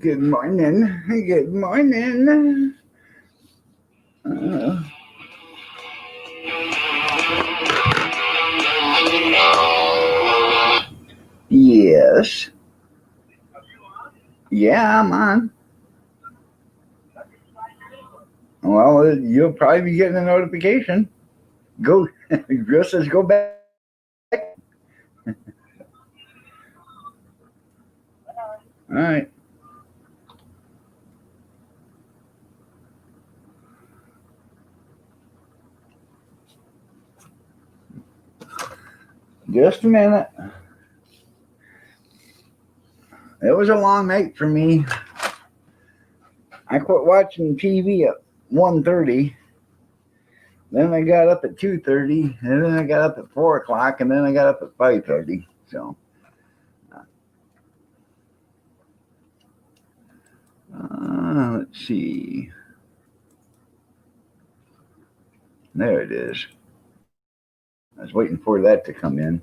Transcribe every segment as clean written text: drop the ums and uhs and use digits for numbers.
Good morning. Good morning. Uh, yes. Yeah, I'm on. Well, you'll probably be getting a notification. Go. Girl says go back. All right. Just a minute. It was a long night for me. I quit watching TV at 1:30. Then I got up at 2:30, and then I got up at 4 o'clock, and then I got up at 5:30. So, let's see. There it is. I was waiting for that to come in.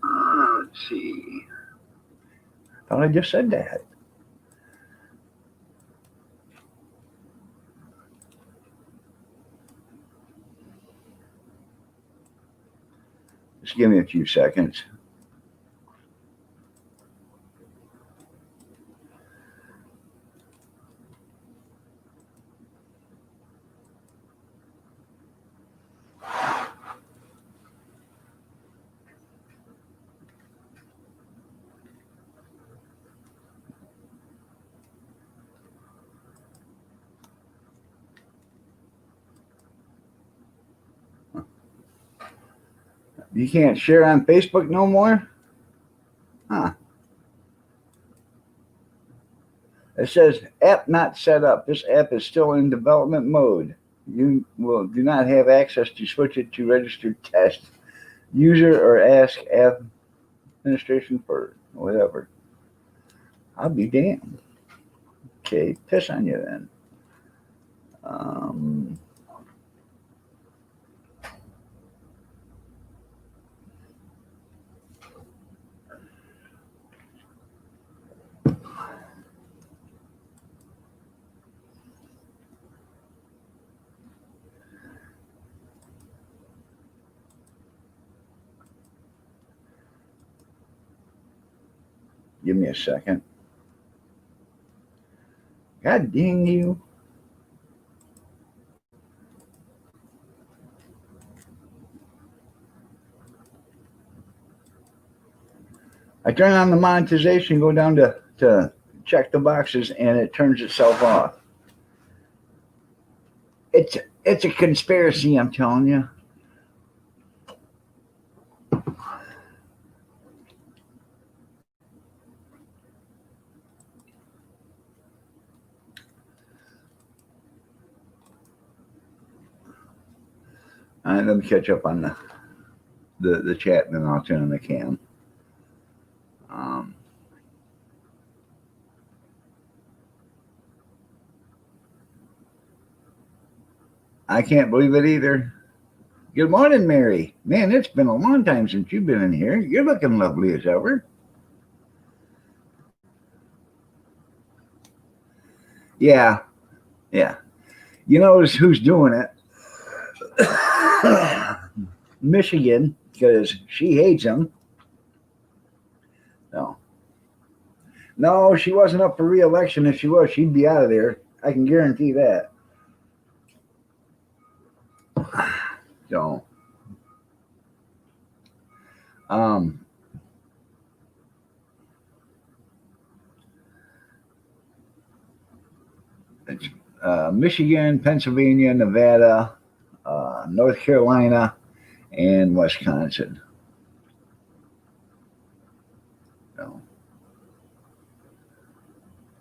Let's see. I thought I just said that. Just give me a few seconds. You can't share on Facebook no more? Huh. It says app not set up. This app is still in development mode. You will do not have access to switch it to registered test user or ask app administration for whatever. I'll be damned. Okay, piss on you then. Um, Give me a second. God dang you. I turn on the monetization, go down to check the boxes, and it turns itself off. It's a conspiracy, I'm telling you. All right, let me catch up on the chat, and then I'll turn on the cam. I can't believe it either. Good morning, Mary. Man, it's been a long time since you've been in here. You're looking lovely as ever. Yeah, yeah. You know who's doing it? Michigan, because she hates him. No. No, she wasn't up for re-election. If she was, she'd be out of there. I can guarantee that. So, um, it's Michigan, Pennsylvania, Nevada, North Carolina, and Wisconsin. So,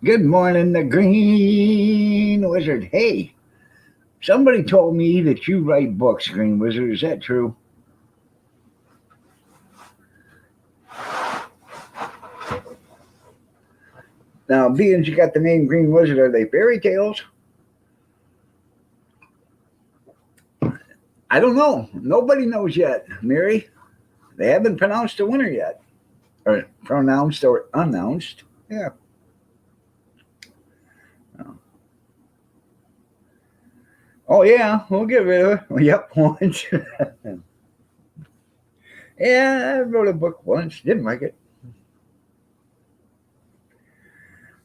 good morning, the Green Wizard. Hey, somebody told me that you write books, Green Wizard. Is that true? Now, being you got the name Green Wizard, are they fairy tales? I don't know. Nobody knows yet, Mary. They haven't pronounced a winner yet. or pronounced or announced. Yeah. Oh yeah, we'll get rid of it. Yep, once. Yeah, I wrote a book once. Didn't like it.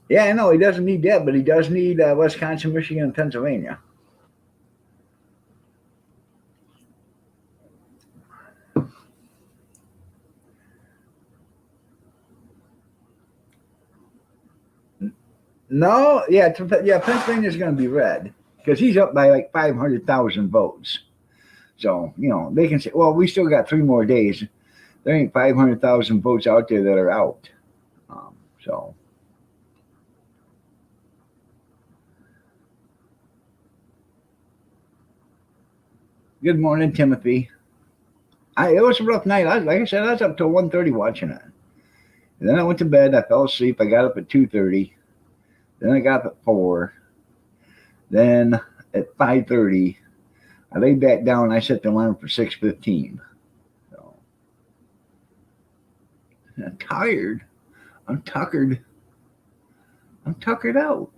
Yeah, I know he doesn't need that, but he does need Wisconsin, Michigan, and Pennsylvania. No, yeah, yeah, Pennsylvania's going to be red because he's up by like 500,000 votes. So they can say, well, we still got 3 more days. There ain't 500,000 votes out there that are out. So. Good morning, Timothy. It was a rough night. Like I said, I was up till 1:30 watching it. And then I went to bed. I fell asleep. I got up at 2:30. Then I got up at 4. Then at 5:30, I laid back down and I set the alarm for 6:15. So I'm tired. I'm tuckered. I'm tuckered out.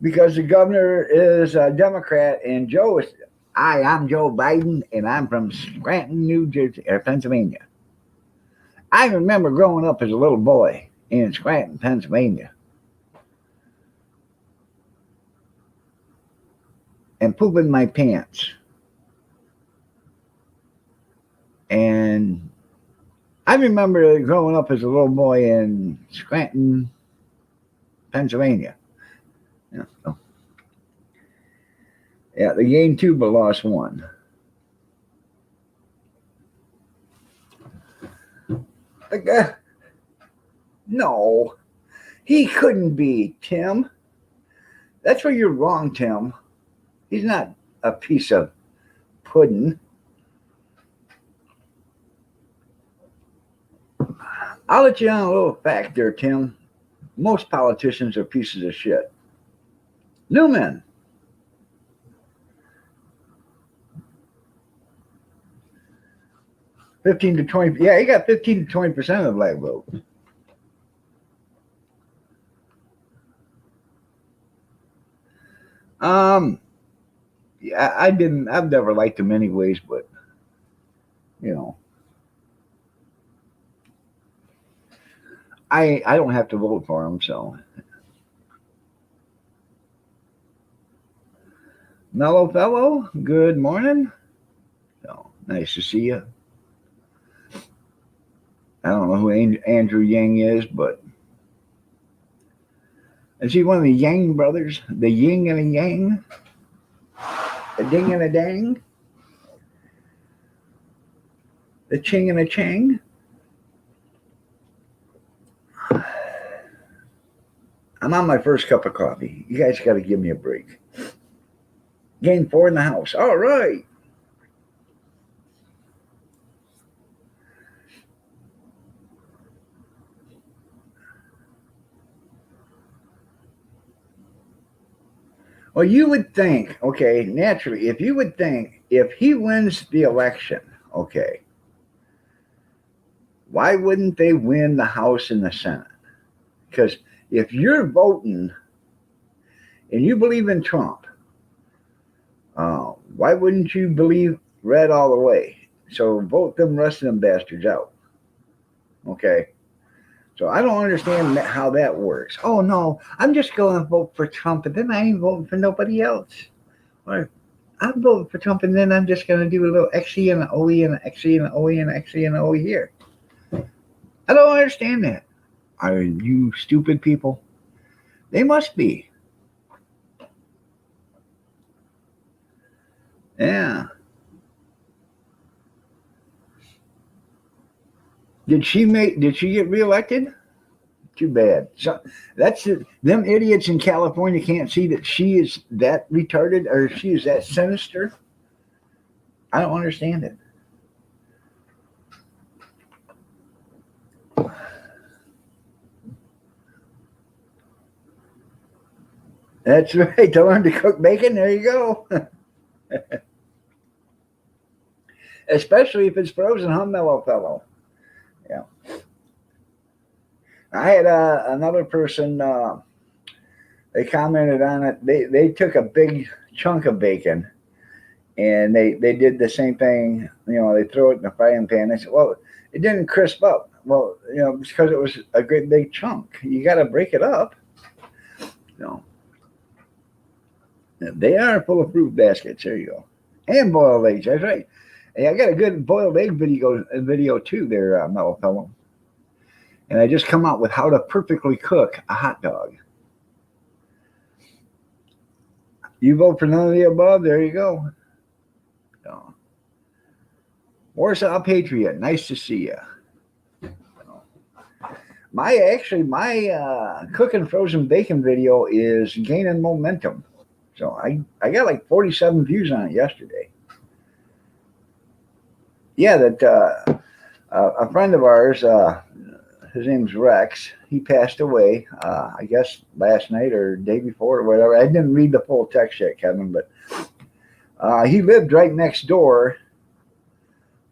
Because the governor is a Democrat and Joe is. I'm Joe Biden and I'm from Scranton, New Jersey, or Pennsylvania. I remember growing up as a little boy in Scranton, Pennsylvania, and pooping my pants. And I remember growing up as a little boy in Scranton, Pennsylvania. Yeah, so. Yeah, they gained 2 but lost 1. No, he couldn't be, Tim. That's where you're wrong, Tim. He's not a piece of pudding. I'll let you on a little fact there, Tim. Most politicians are pieces of shit. Newman. $15 to $20. Yeah, he got 15 to 20% of the black vote. Yeah, I've never liked him anyways, but I don't have to vote for him, so. Mellow fellow, good morning. So nice to see you. I don't know who Andrew Yang is, but is he one of the Yang brothers? The Yin and the Yang? The Ding and a Dang? The Ching and a Chang? I'm on my first cup of coffee. You guys got to give me a break. Game 4 in the house. All right. Well, you would think, okay, naturally, if he wins the election, okay, why wouldn't they win the House and the Senate? Because if you're voting and you believe in Trump, why wouldn't you believe red all the way? So vote them rest of them bastards out. Okay. So I don't understand how that works. Oh no, I'm just going to vote for Trump, and then I ain't voting for nobody else. Or I'm voting for Trump, and then I'm just going to do a little XE and an OE and an XE and an OE and an XE and an OE here. I don't understand that. Are you stupid people? They must be. Yeah. Did she get reelected? Too bad. So that's it. Them idiots in California can't see that she is that retarded or she is that sinister. I don't understand it. That's right. To learn to cook bacon. There you go. especially if it's frozen, huh, mellow fellow? Yeah. I had another person. They commented on it. They took a big chunk of bacon and they did the same thing. They throw it in the frying pan. They said, well, it didn't crisp up. Well, because it was a great big chunk. You got to break it up. They are full of fruit baskets. There you go. And boiled eggs. That's right. Hey, I got a good boiled egg video too there, mellow fellow. And I just come out with how to perfectly cook a hot dog. You vote for none of the above? There you go. So, Warsaw Patriot, nice to see you. My cooking frozen bacon video is gaining momentum. So I got like 47 views on it yesterday. Yeah, that a friend of ours, his name's Rex. He passed away, I guess last night or day before or whatever. I didn't read the full text yet, Kevin, but he lived right next door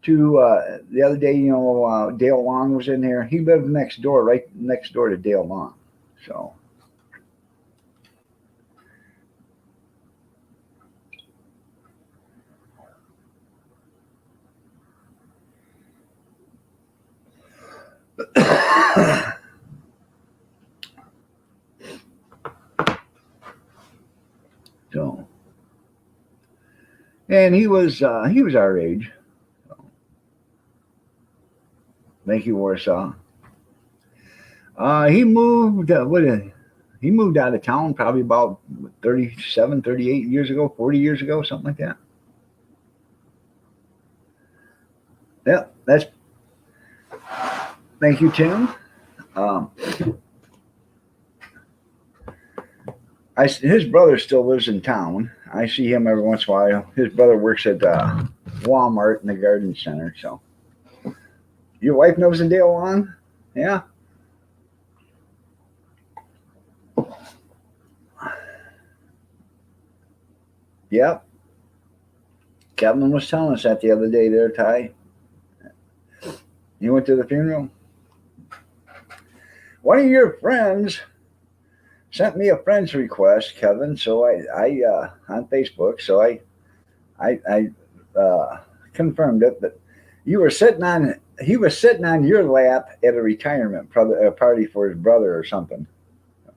to the other day. Dale Long was in here. He lived right next door to Dale Long. So. So, and he was our age. So, thank you, Warsaw. He moved. He moved out of town probably about 37, 38 years ago, 40 years ago, something like that. Yeah, that's. Thank you, Tim. His brother still lives in town. I see him every once in a while. His brother works at Walmart in the garden center. So, your wife knows the Dale Long? Yeah. Yep. Kevin was telling us that the other day there, Ty. You went to the funeral? One of your friends sent me a friend's request, Kevin. So I on Facebook. So I confirmed it. But he was sitting on your lap at a retirement party for his brother or something,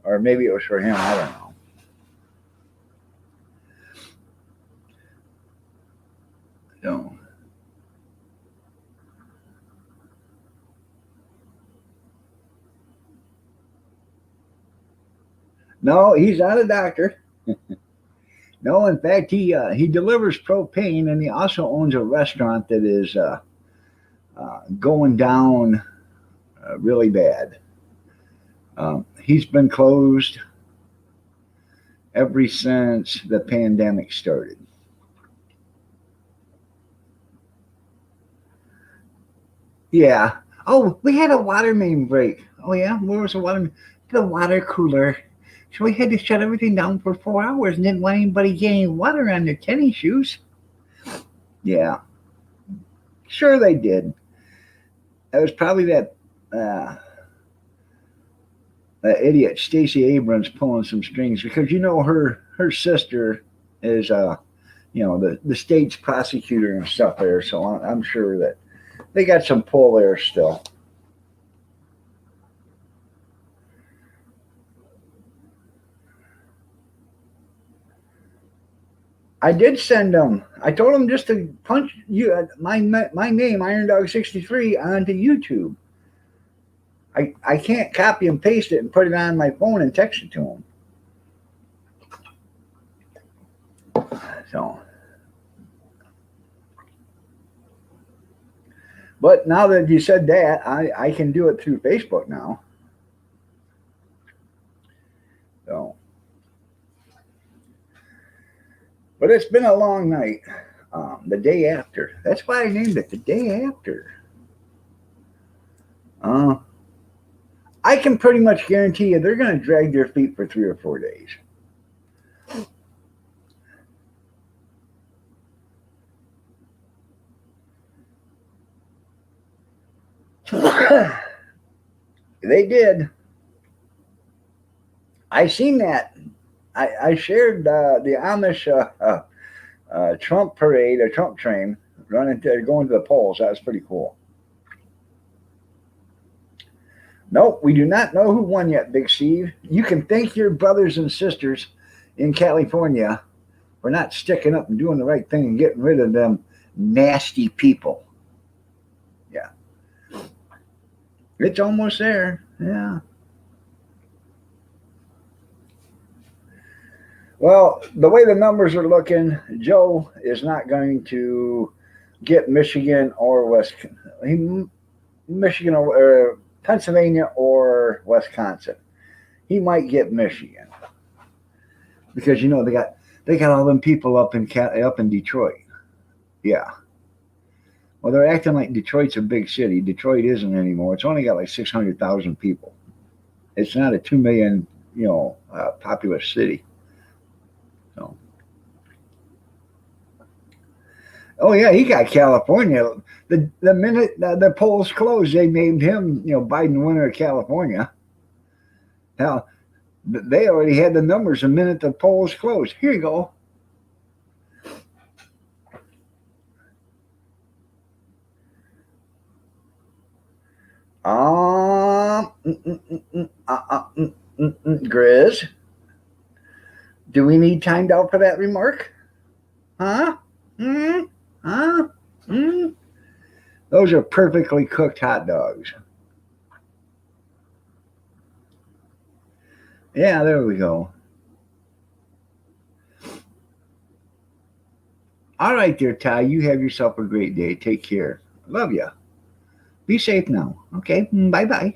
or maybe it was for him. I don't know. So. No, he's not a doctor. No, in fact, he delivers propane, and he also owns a restaurant that is going down really bad. He's been closed ever since the pandemic started. Yeah. Oh, we had a water main break. Oh yeah, where was the water? The water cooler. So we had to shut everything down for 4 hours and didn't want anybody getting water on their tennis shoes. Yeah, sure they did. It was probably that idiot Stacey Abrams pulling some strings because her sister is the state's prosecutor and stuff there. So I'm sure that they got some pull there still. I did send them. I told them just to punch my name Iron Dog 63 onto YouTube. I can't copy and paste it and put it on my phone and text it to them. So, but now that you said that, I can do it through Facebook now. So, but it's been a long night. The day after. That's why I named it the day after. I can pretty much guarantee you they're going to drag their feet for 3 or 4 days. They did. I seen that. I shared the Amish Trump parade, a Trump train going to the polls. That was pretty cool. Nope, we do not know who won yet, Big Steve. You can thank your brothers and sisters in California for not sticking up and doing the right thing and getting rid of them nasty people. Yeah. It's almost there. Yeah. Well, the way the numbers are looking, Joe is not going to get Michigan or Michigan or Pennsylvania or Wisconsin. He might get Michigan because they got all them people up in Detroit. Yeah. Well, they're acting like Detroit's a big city. Detroit isn't anymore. It's only got like 600,000 people. It's not a 2 million, populous city. So. Oh yeah, he got California. The minute the polls closed, they named him, Biden winner of California. Hell, they already had the numbers the minute the polls closed. Here you go. Grizz, do we need timed out for that remark? Huh? Hmm? Huh? Hmm? Those are perfectly cooked hot dogs. Yeah, there we go. All right, dear Ty, you have yourself a great day. Take care. Love you. Be safe now. Okay, bye bye.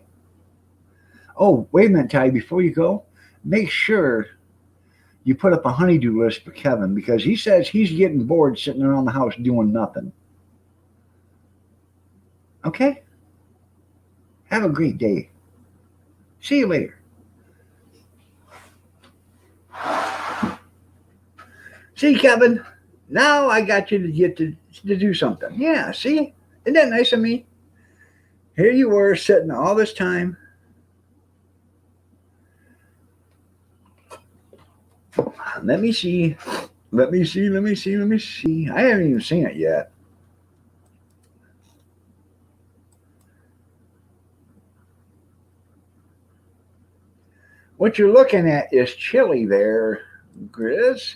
Oh, wait a minute, Ty. Before you go, make sure you put up a honeydew list for Kevin because he says he's getting bored sitting around the house doing nothing. Okay? Have a great day. See you later. See, Kevin, now I got you to get to do something. Yeah, see? Isn't that nice of me? Here you were sitting all this time. Let me see. Let me see. I haven't even seen it yet. What you're looking at is chili there, Grizz.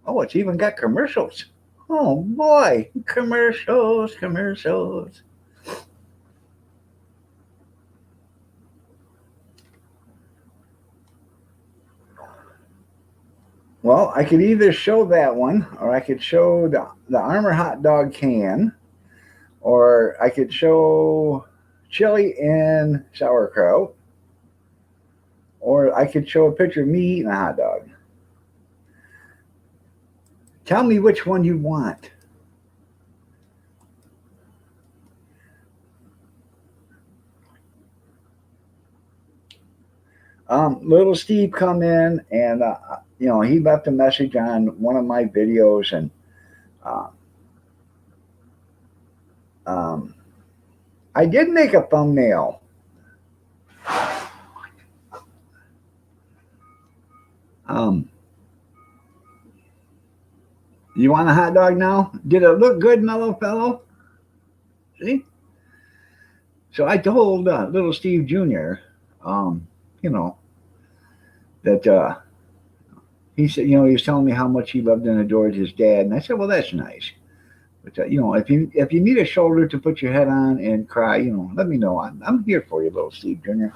Oh, it's even got commercials. Oh boy, commercials. Well, I could either show that one, or I could show the Armor hot dog can, or I could show chili and sauerkraut, or I could show a picture of me eating a hot dog. Tell me which one you want. Little Steve come in and he left a message on one of my videos and uh, um, I did make a thumbnail. You want a hot dog now? Did it look good, mellow fellow? See? So I told little Steve Jr. Um, you know that he said, he was telling me how much he loved and adored his dad, and I said, well, that's nice. But if you need a shoulder to put your head on and cry, let me know. I'm here for you, little Steve Jr.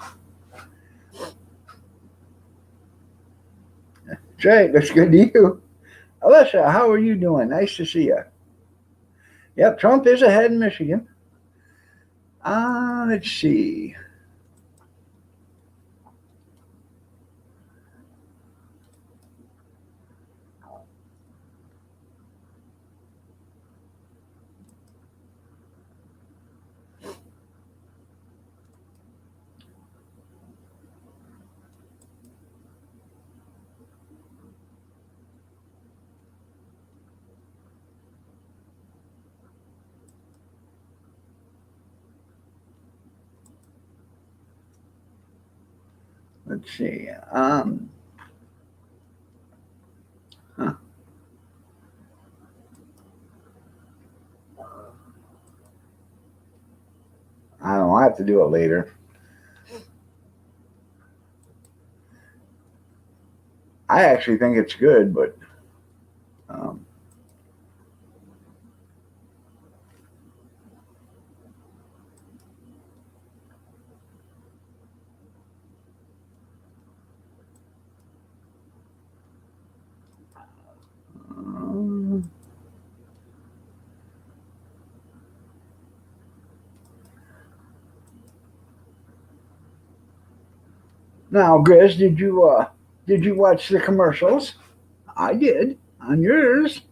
That's right. That's good to you. Alyssa, how are you doing? Nice to see you. Yep, Trump is ahead in Michigan. Let's see. let's see. Huh. I don't know. I have to do it later. I actually think it's good, but um, um, now, Grizz, did you watch the commercials? I did on yours.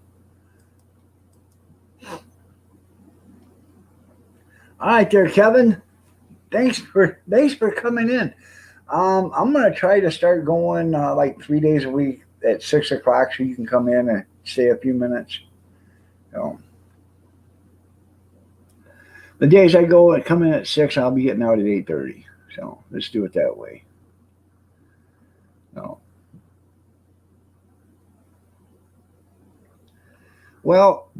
All right, there, Kevin. Thanks for coming in. I'm gonna try to start going like 3 days a week at 6 o'clock, so you can come in and stay a few minutes. So the days I go and come in at 6, I'll be getting out at 8:30. So let's do it that way. So, well,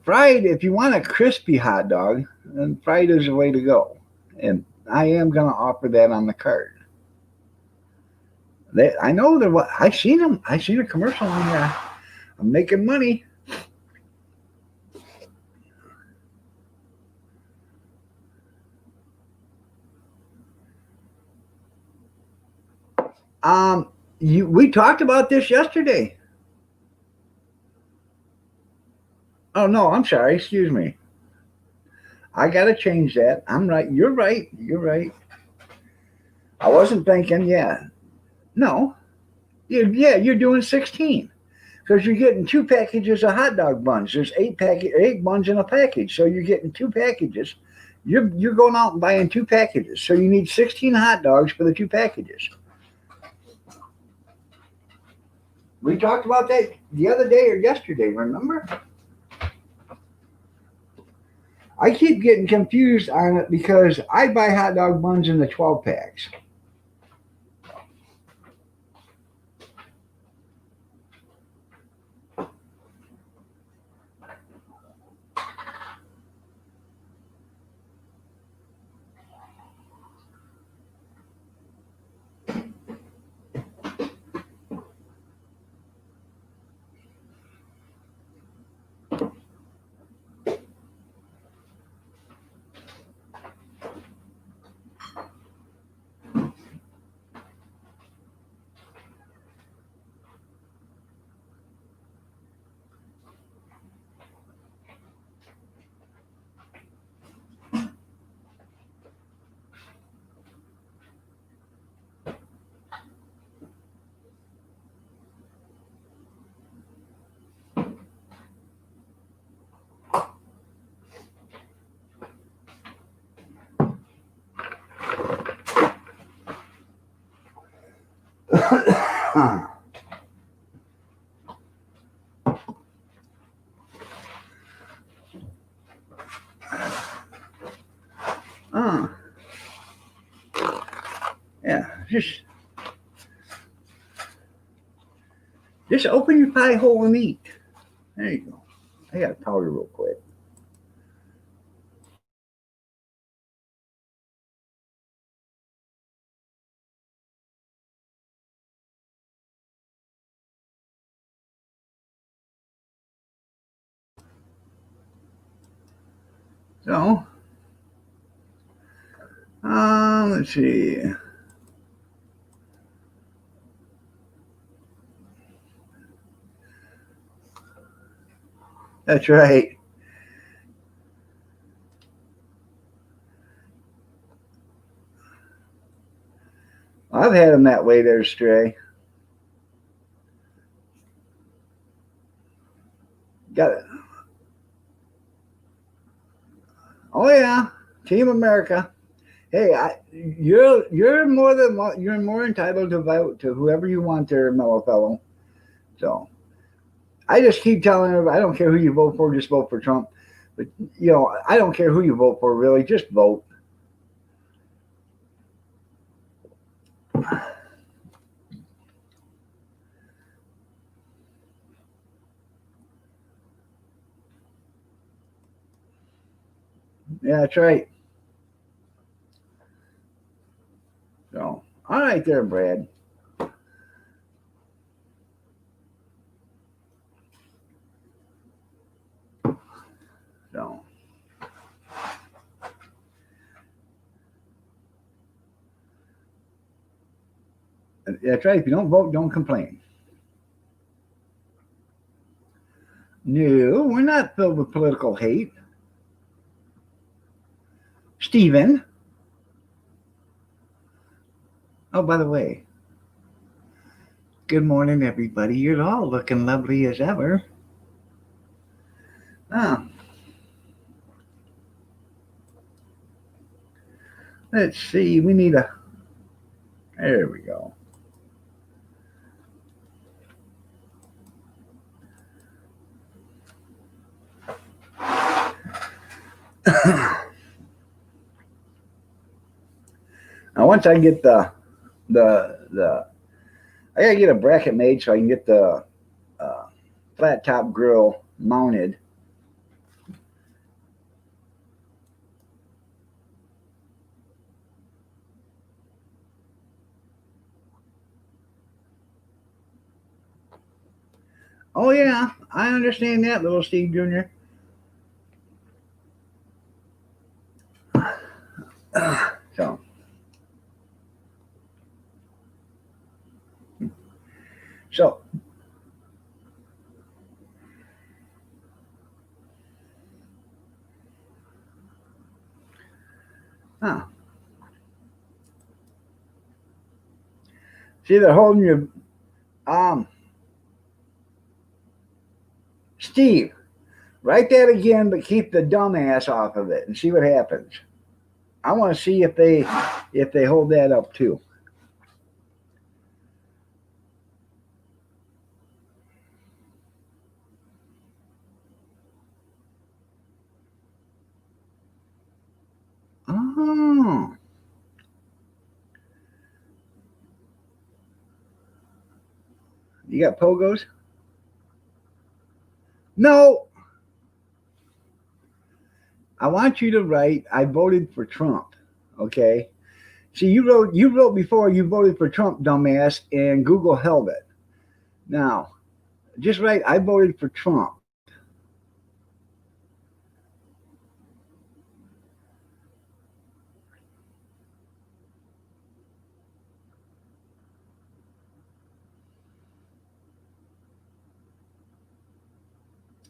fried. If you want a crispy hot dog, then fried is the way to go. And I am gonna offer that on the card. I know they're what I've seen them. I've seen a commercial on there. I'm making money. We talked about this yesterday. Oh no, I'm sorry. Excuse me. I gotta change that. I'm right. You're right. You're right. I wasn't thinking. Yeah. No. Yeah. You're doing 16 because you're getting two packages of hot dog buns. There's eight buns in a package, so you're getting two packages. You're going out and buying two packages, so you need 16 hot dogs for the two packages. We talked about that the other day or yesterday. Remember? I keep getting confused on it because I buy hot dog buns in the 12 packs. uh, yeah, just open your pie hole and eat. There you go. I got powder real quick. So, let's see. That's right. I've had them that way there, Stray. Got it. Oh yeah, Team America. Hey, you're more entitled to vote to whoever you want there, mellow fellow. So I just keep telling everybody, I don't care who you vote for, just vote for Trump. But I don't care who you vote for, really, just vote. Yeah, that's right. So, all right there, Brad. So, that's right. If you don't vote, don't complain. No, we're not filled with political hate. Stephen. Oh, by the way, good morning, everybody. You're all looking lovely as ever. Ah, let's see. We need a. There we go. Now, once I get the I gotta get a bracket made so I can get the uh, flat top grill mounted. Oh yeah, I understand that, little Steve Jr. So, so, huh. See, they're holding you. Um, Steve, write that again, but keep the dumbass off of it and see what happens. I want to see if they hold that up too. Oh, you got pogos? No, I want you to write. I voted for Trump. Okay. See, you wrote before you voted for Trump, dumbass, and Google held it. Now, just write. I voted for Trump.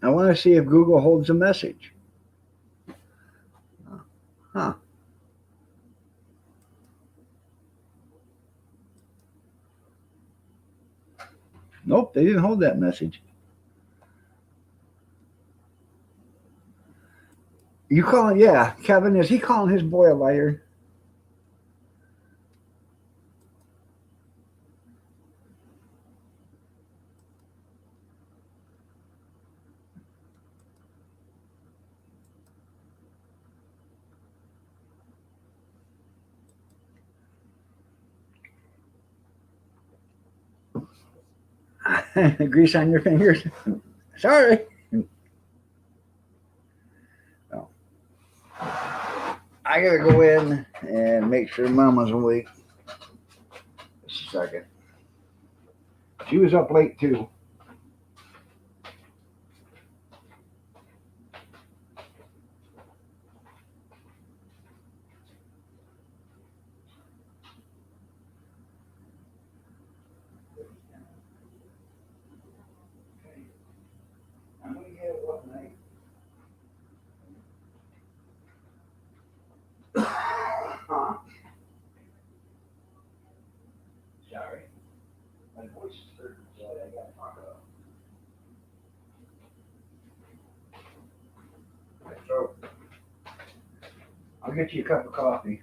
I want to see if Google holds a message. Huh? Nope, they didn't hold that message. You calling? Yeah, Kevin, is he calling his boy a liar? Grease on your fingers. Sorry. No. I gotta go in and make sure Mama's awake. Just a second. She was up late too. I'm gonna get what night? Huh? Sorry. My voice is hurting, so I gotta talk up. My throat. I'll get you a cup of coffee.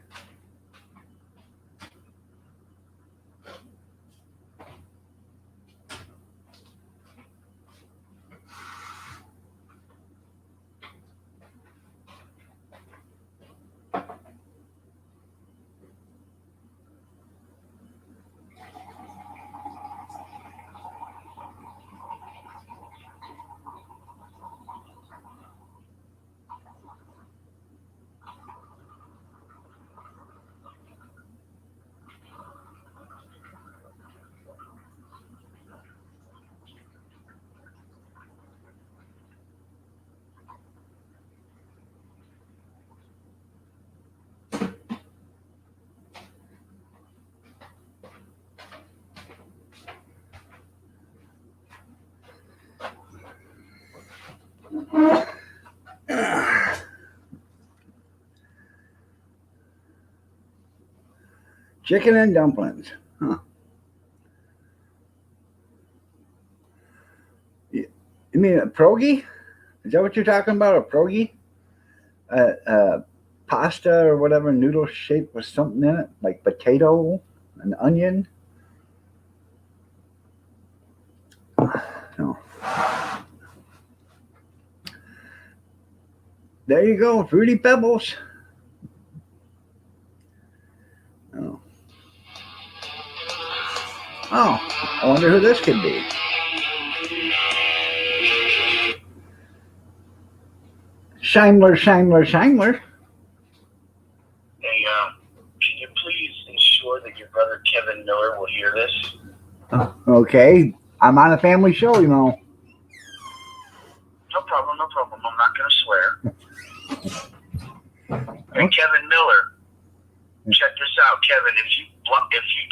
Chicken and dumplings. Huh. You mean a pierogi? Is that what you're talking about? A pierogi? Pasta or whatever, noodle shaped with something in it, like potato, an onion. No. There you go, Fruity Pebbles. Oh. Oh, I wonder who this could be. Schindler, Schindler, Schindler. Hey, can you please ensure that your brother Kevin Miller will hear this? Okay, I'm on a family show, you know. No problem, no problem. I'm not going to swear. Hey, Kevin Miller, check this out, Kevin. If you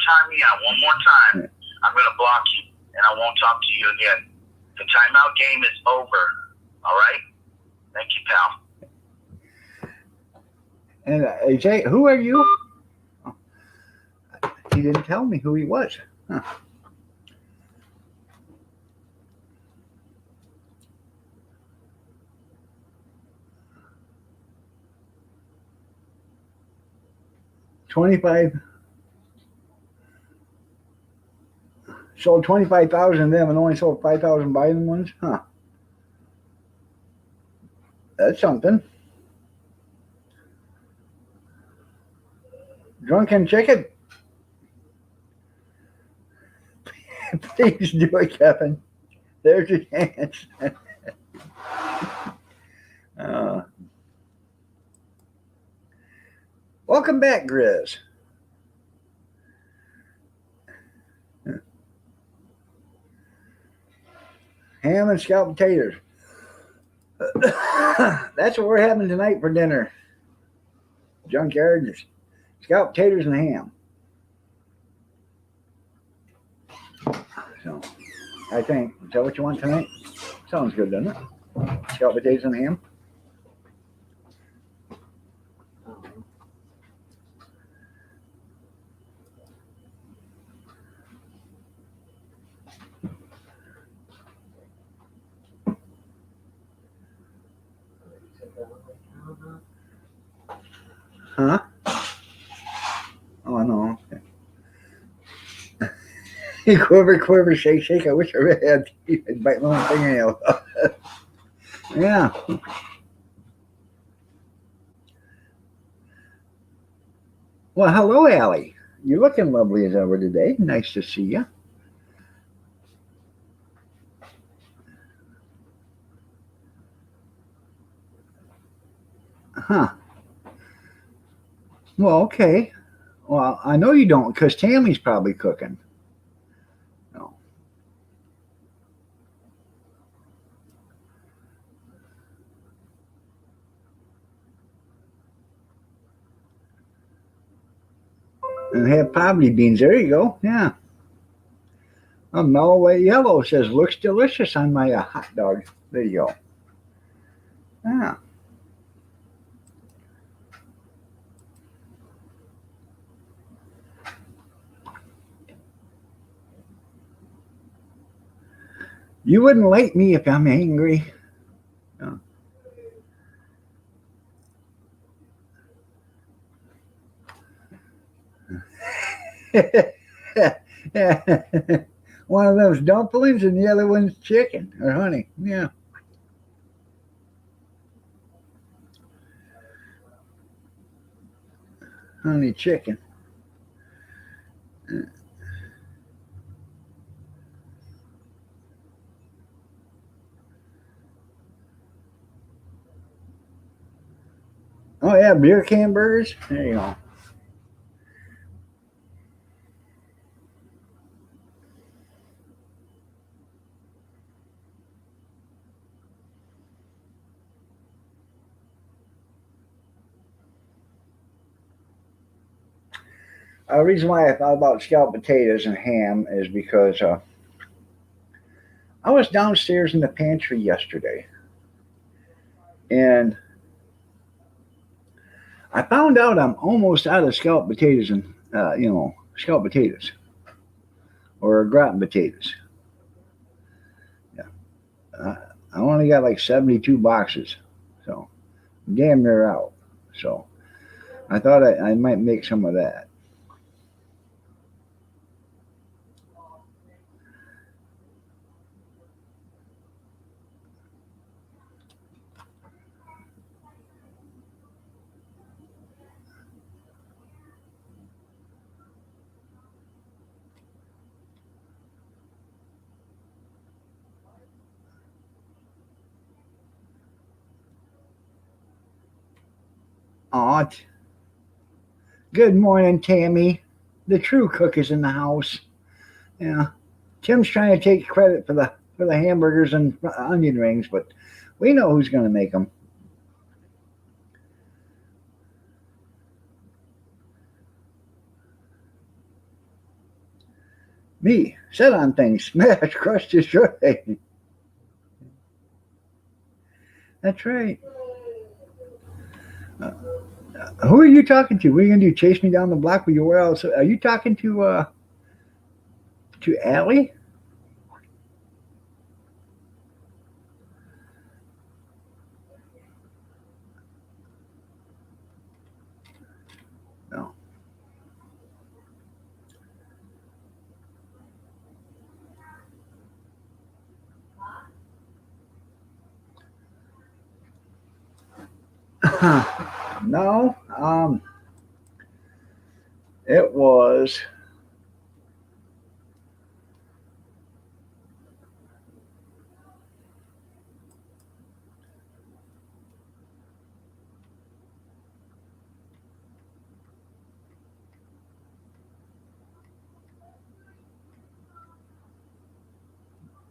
time me out one more time, I'm going to block you, and I won't talk to you again. The timeout game is over. All right? Thank you, pal. And Jay, who are you? He didn't tell me who he was. Huh. $25 sold 25,000 of them and only sold 5,000 Biden ones. Huh? That's something. Drunken chicken. Please do it, Kevin. There's your chance. Welcome back, Grizz. Ham and scalloped potatoes. That's what we're having tonight for dinner. Junkyard, scalloped potatoes and ham. So, I think, is that what you want tonight? Sounds good, doesn't it? Scalloped potatoes and ham. Huh? Oh, no. Okay. Quiver, quiver, shake, shake. I wish I really had teeth. I'd bite my own fingernail. Yeah. Well, hello, Allie. You're looking lovely as ever today. Nice to see you. Huh. Well, okay. Well, I know you don't because Tammy's probably cooking. No. And have poverty beans. There you go. Yeah. A mellow white yellow says looks delicious on my hot dog. There you go. Yeah. You wouldn't like me if I'm angry. No. One of those dumplings and the other one's chicken or honey. Yeah. Honey chicken. Oh, yeah, beer can burgers. There you go. The reason why I thought about scalloped potatoes and ham is because I was downstairs in the pantry yesterday And I found out I'm almost out of scalloped potatoes and scalloped potatoes or gratin potatoes. Yeah, I only got like 72 boxes, so I'm damn near out. So I thought I might make some of that. Aw, good morning, Tammy. The true cook is in the house. Yeah, Tim's trying to take credit for the hamburgers and onion rings, but we know who's going to make them. Me, sit on things, smash, crush, destroy. That's right. Uh, who are you talking to? What are you gonna do? Chase me down the block with your well? So are you talking to Allie? No. No. It was.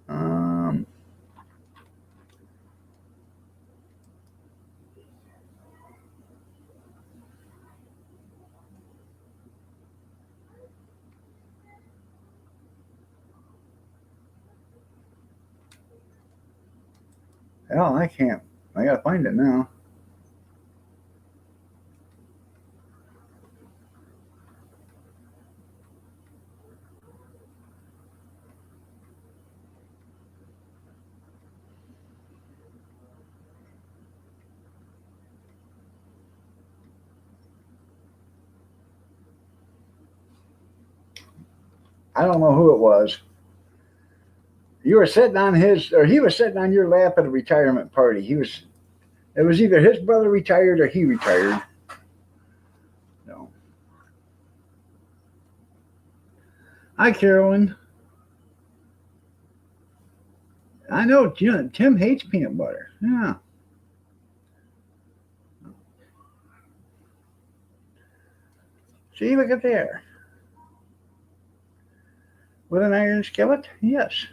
Um. Hell, I can't. I gotta find it now. I don't know who it was. You were sitting on his, or he was sitting on your lap at a retirement party. He was. It was either his brother retired or he retired. No. Hi, Carolyn. I know. Tim hates peanut butter. Yeah. See, look at there. With an iron skillet? Yes.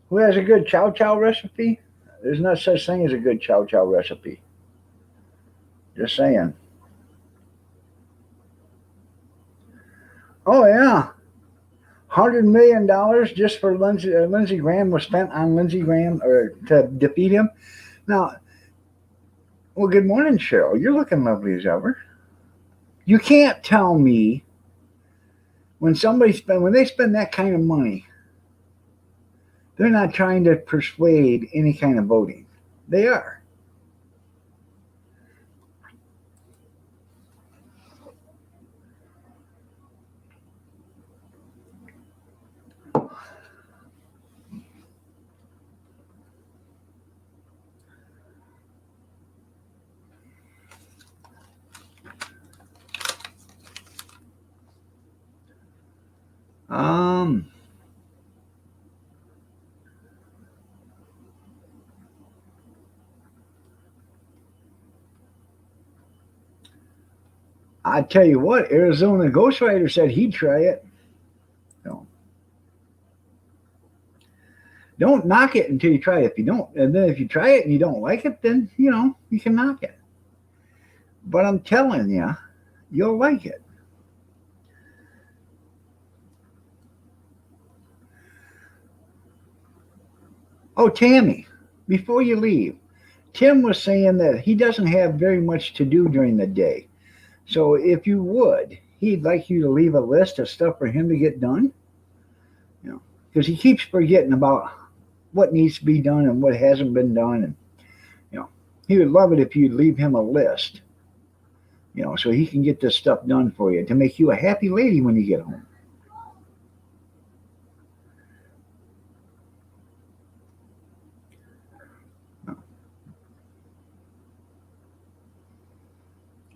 Who has a good chow chow recipe? There's no such thing as a good chow chow recipe. Just saying. Oh yeah, $100 million just for Lindsey Graham was spent on Lindsey Graham or to defeat him. Now, well, good morning, Cheryl. You're looking lovely as ever. You can't tell me when they spend that kind of money, they're not trying to persuade any kind of voting. They are. Um, I tell you what, Arizona Ghost Rider said he'd try it. So, Don't knock it until you try it. If you don't, and then if you try it and you don't like it, then you can knock it. But I'm telling you, you'll like it. Oh, Tammy, before you leave, Tim was saying that he doesn't have very much to do during the day. So if you would, he'd like you to leave a list of stuff for him to get done. Because he keeps forgetting about what needs to be done and what hasn't been done, and he would love it if you'd leave him a list. So he can get this stuff done for you to make you a happy lady when you get home.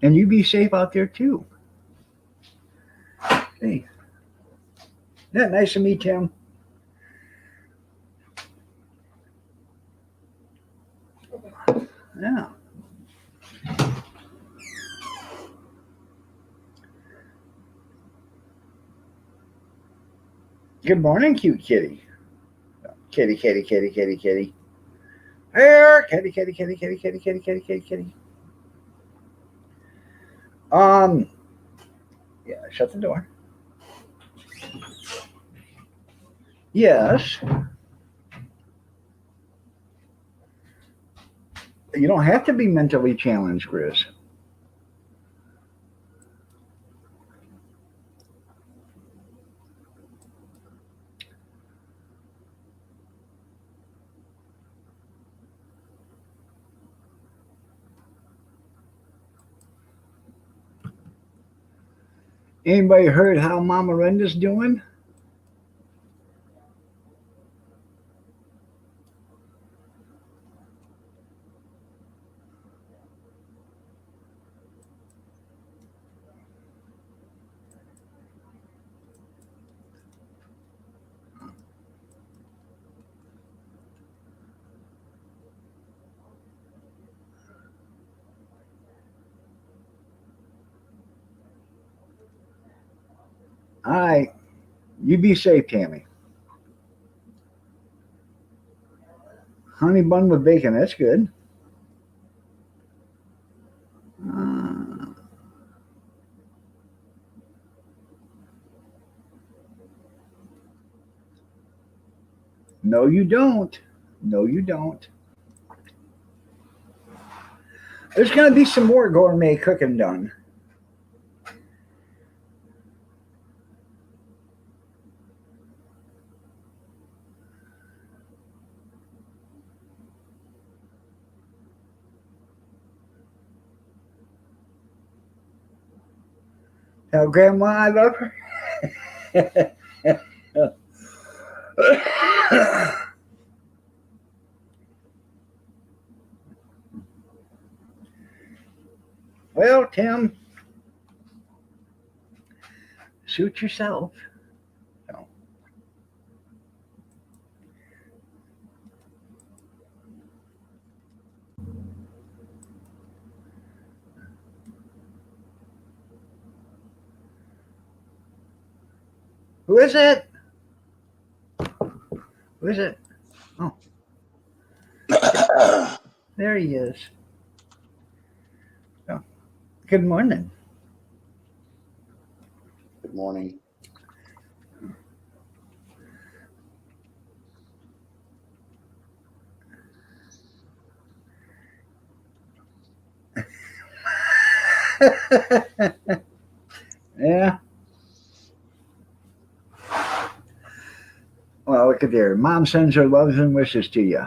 And you be safe out there too. Hey, isn't that nice of me, Tim? Yeah. Good morning, cute kitty. Kitty, kitty, kitty, kitty, kitty. Here, kitty, kitty, kitty, kitty, kitty, kitty, kitty, kitty, kitty. Yeah, shut the door. Yes. You don't have to be mentally challenged, Grizz. Anybody heard how Mama Renda's doing? All right. You be safe, Tammy. Honey bun with bacon. That's good. No, you don't. No, you don't. There's going to be some more gourmet cooking done. Tell Grandma I love her. Well, Tim, suit yourself. So. Who is it? Who is it? Oh. There he is. Oh. Good morning. Good morning. Yeah. Well, look at there. Mom sends her loves and wishes to you.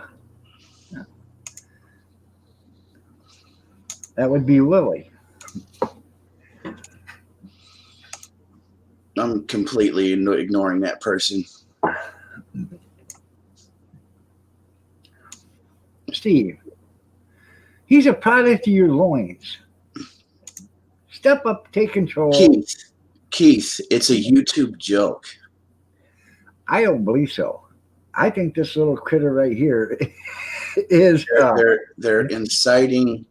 That would be Lily. I'm completely ignoring that person. Steve. He's a product of your loins. Step up, take control. Keith, it's a YouTube joke. I don't believe so. I think this little critter right here is. They're inciting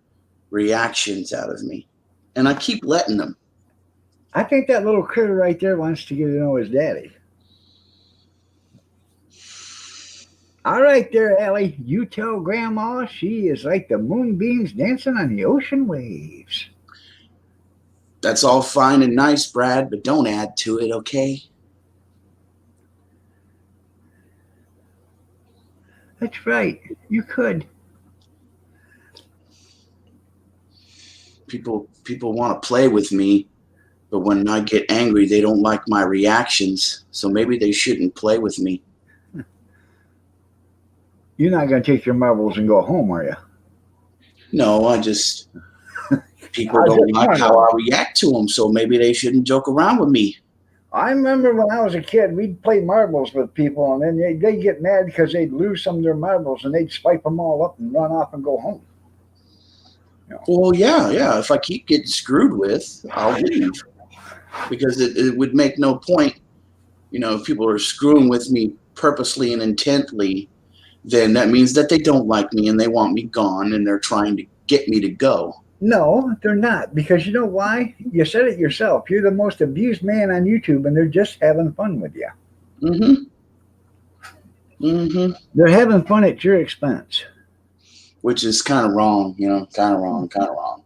reactions out of me, and I keep letting them. I think that little critter right there wants to get to know his daddy. All right there, Allie. You tell Grandma she is like the moonbeams dancing on the ocean waves. That's all fine and nice, Brad, but don't add to it, okay? That's right. You could. People want to play with me, but when I get angry, they don't like my reactions. So maybe they shouldn't play with me. You're not going to take your marbles and go home, are you? No, people don't like how I react to them, so maybe they shouldn't joke around with me. I remember when I was a kid, we'd play marbles with people, and then they'd get mad because they'd lose some of their marbles, and they'd swipe them all up and run off and go home. You know. Well, yeah. If I keep getting screwed with, I'll leave. Because it would make no point, if people are screwing with me purposely and intently, then that means that they don't like me and they want me gone and they're trying to get me to go. No, they're not. Because you know why? You said it yourself. You're the most abused man on YouTube, and they're just having fun with you. They're having fun at your expense. Which is kind of wrong, kind of wrong.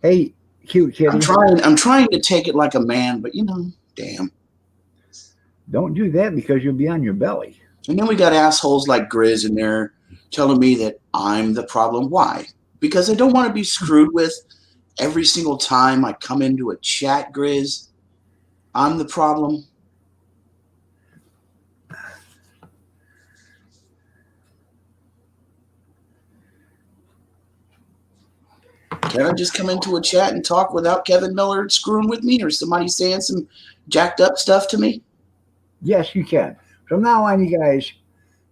Hey, cute kitty. I'm trying to take it like a man, but damn. Don't do that because you'll be on your belly. And then we got assholes like Grizz in there telling me that I'm the problem. Why? Because I don't want to be screwed with every single time I come into a chat, Grizz. I'm the problem. Can I just come into a chat and talk without Kevin Miller screwing with me or somebody saying some jacked up stuff to me? Yes, you can. From now on, you guys,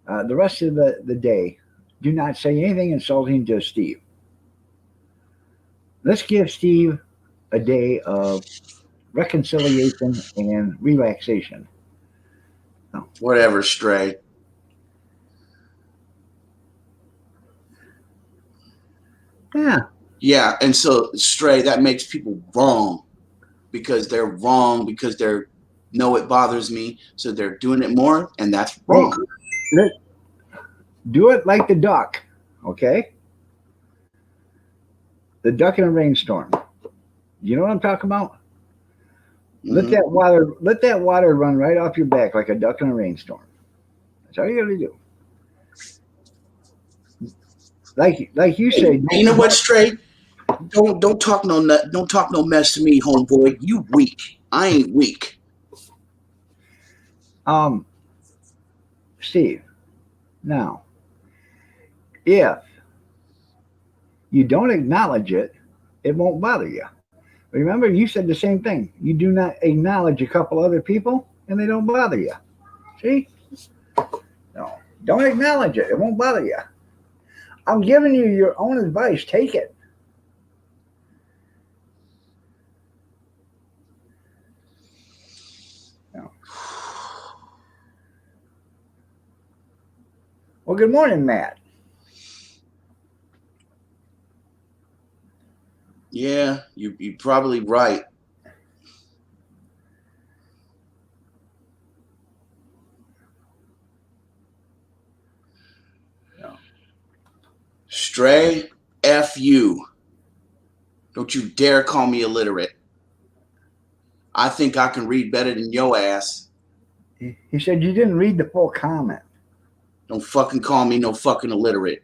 the rest of the day, do not say anything insulting to Steve. Let's give Steve a day of reconciliation and relaxation. No. Whatever, Stray. Yeah. Yeah, and so, Stray, that makes people wrong because they're wrong because they're know it bothers me, so they're doing it more, and that's wrong. Do it like the duck, okay? The duck in a rainstorm. You know what I'm talking about? Let that water run right off your back like a duck in a rainstorm. That's all you gotta do. Like you say. You know what, Stray? Don't talk no mess to me, homeboy. You weak. I ain't weak. Steve. Now, if you don't acknowledge it, it won't bother you. Remember, you said the same thing. You do not acknowledge a couple other people, and they don't bother you. See? No, don't acknowledge it. It won't bother you. I'm giving you your own advice. Take it. No. Well, good morning, Matt. Yeah, you're probably right. No. Stray, F you. Don't you dare call me illiterate. I think I can read better than your ass. He said you didn't read the full comment. Don't fucking call me no fucking illiterate.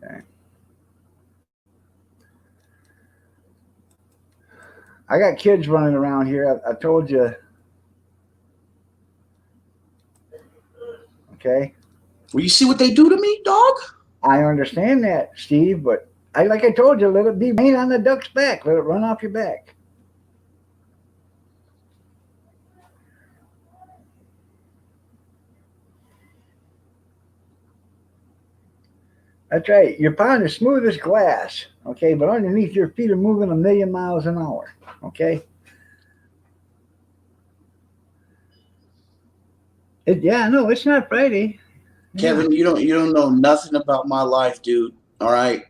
Okay. I got kids running around here. I told you. Okay. Well, you see what they do to me, dog? I understand that, Steve, but like I told you, let it be rain on the duck's back. Let it run off your back. That's right. Your pond is smooth as glass, okay? But underneath your feet are moving 1,000,000 miles an hour, okay? No, it's not Friday. Kevin, you don't know nothing about my life, dude. All right?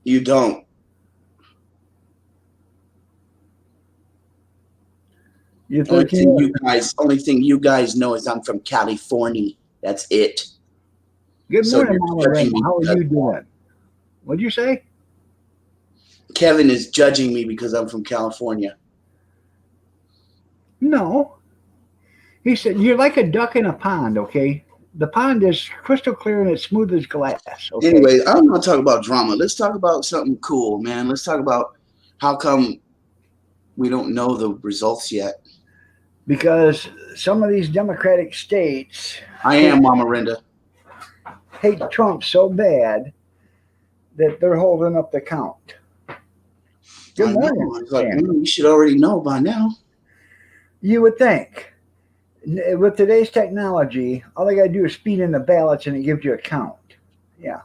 You don't. You're Only 13 thing years. only thing you guys know is I'm from California. That's it. Good So morning, you're Mama judging Randall. me How are because you doing? What'd you say? Kevin is judging me because I'm from California. No. He said, you're like a duck in a pond, okay? The pond is crystal clear and it's smooth as glass, okay? Anyway, I'm not talking about drama. Let's talk about something cool, man. Let's talk about how come we don't know the results yet. Because some of these Democratic states I am Mama Renda. hate Trump so bad that they're holding up the count. Good I morning, know. I was like, Sam. man, you should already know by now. You would think. With today's technology, all they got to do is speed in the ballots and it gives you a count. Yeah.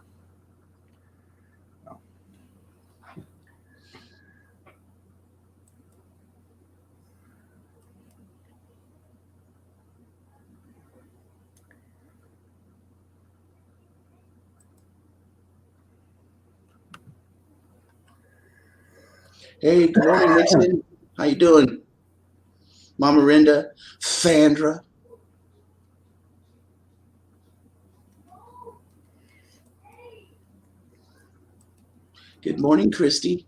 Hey, good morning, Nixon. How you doing? Mama Renda, Sandra. Good morning, Christy.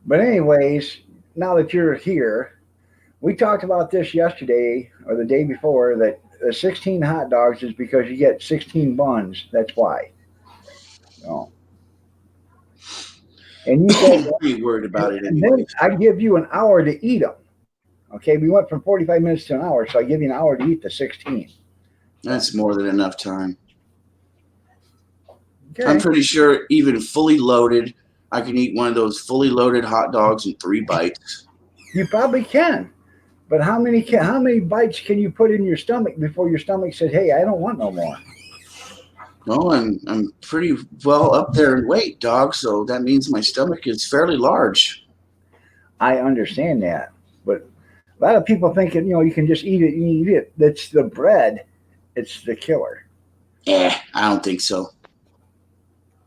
But anyways, now that you're here, we talked about this yesterday or the day before that 16 hot dogs is because you get 16 buns. That's why. Oh. And you said, I'm pretty worried about it and anyway. then I give you an hour to eat them. Okay, we went from 45 minutes to an hour, so I give you an hour to eat the 16. That's more than enough time. Okay. I'm pretty sure even fully loaded, I can eat one of those fully loaded hot dogs in 3 bites. You probably can. But how many bites can you put in your stomach before your stomach says, "Hey, I don't want no more"? Well, I'm pretty well up there in weight, dog, so that means my stomach is fairly large. I understand that, but a lot of people thinking, you can just eat it and eat it. That's the bread. It's the killer. I don't think so.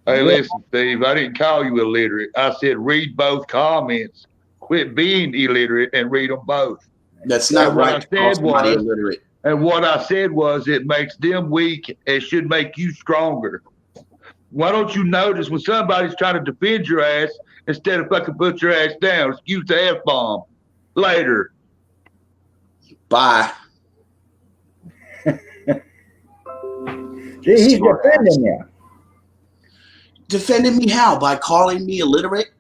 Hey, listen, Steve, I didn't call you illiterate. I said read both comments. Quit being illiterate and read them both. That's not what right. I said Somebody was, illiterate. and what I said was it makes them weak. It should make you stronger. Why don't you notice when somebody's trying to defend your ass instead of fucking put your ass down? Excuse the F-bomb. Later. Bye. He's defending you. Defending me how? By calling me illiterate?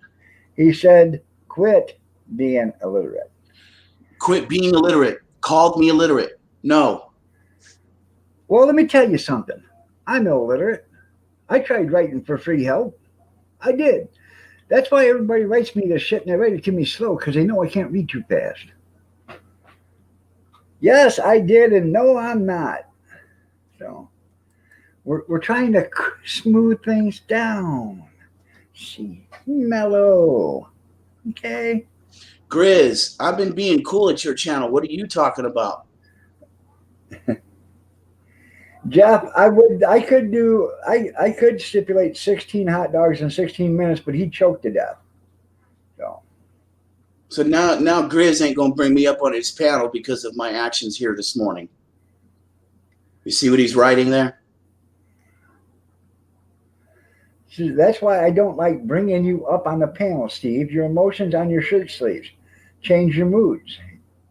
He said, "Quit being illiterate." Quit being illiterate. Called me illiterate. No. Well, let me tell you something. I'm illiterate. I tried writing for free help. I did. That's why everybody writes me this shit and they write it to me slow because they know I can't read too fast. Yes, I did, and no, I'm not. So we're trying to smooth things down. See, mellow. Okay. Grizz, I've been being cool at your channel. What are you talking about? Jeff, I could stipulate 16 hot dogs in 16 minutes, but he'd choke to death. So now Grizz ain't gonna bring me up on his panel because of my actions here this morning. You see what he's writing there? See, that's why I don't like bringing you up on the panel, Steve. Your emotions on your shirt sleeves change your moods.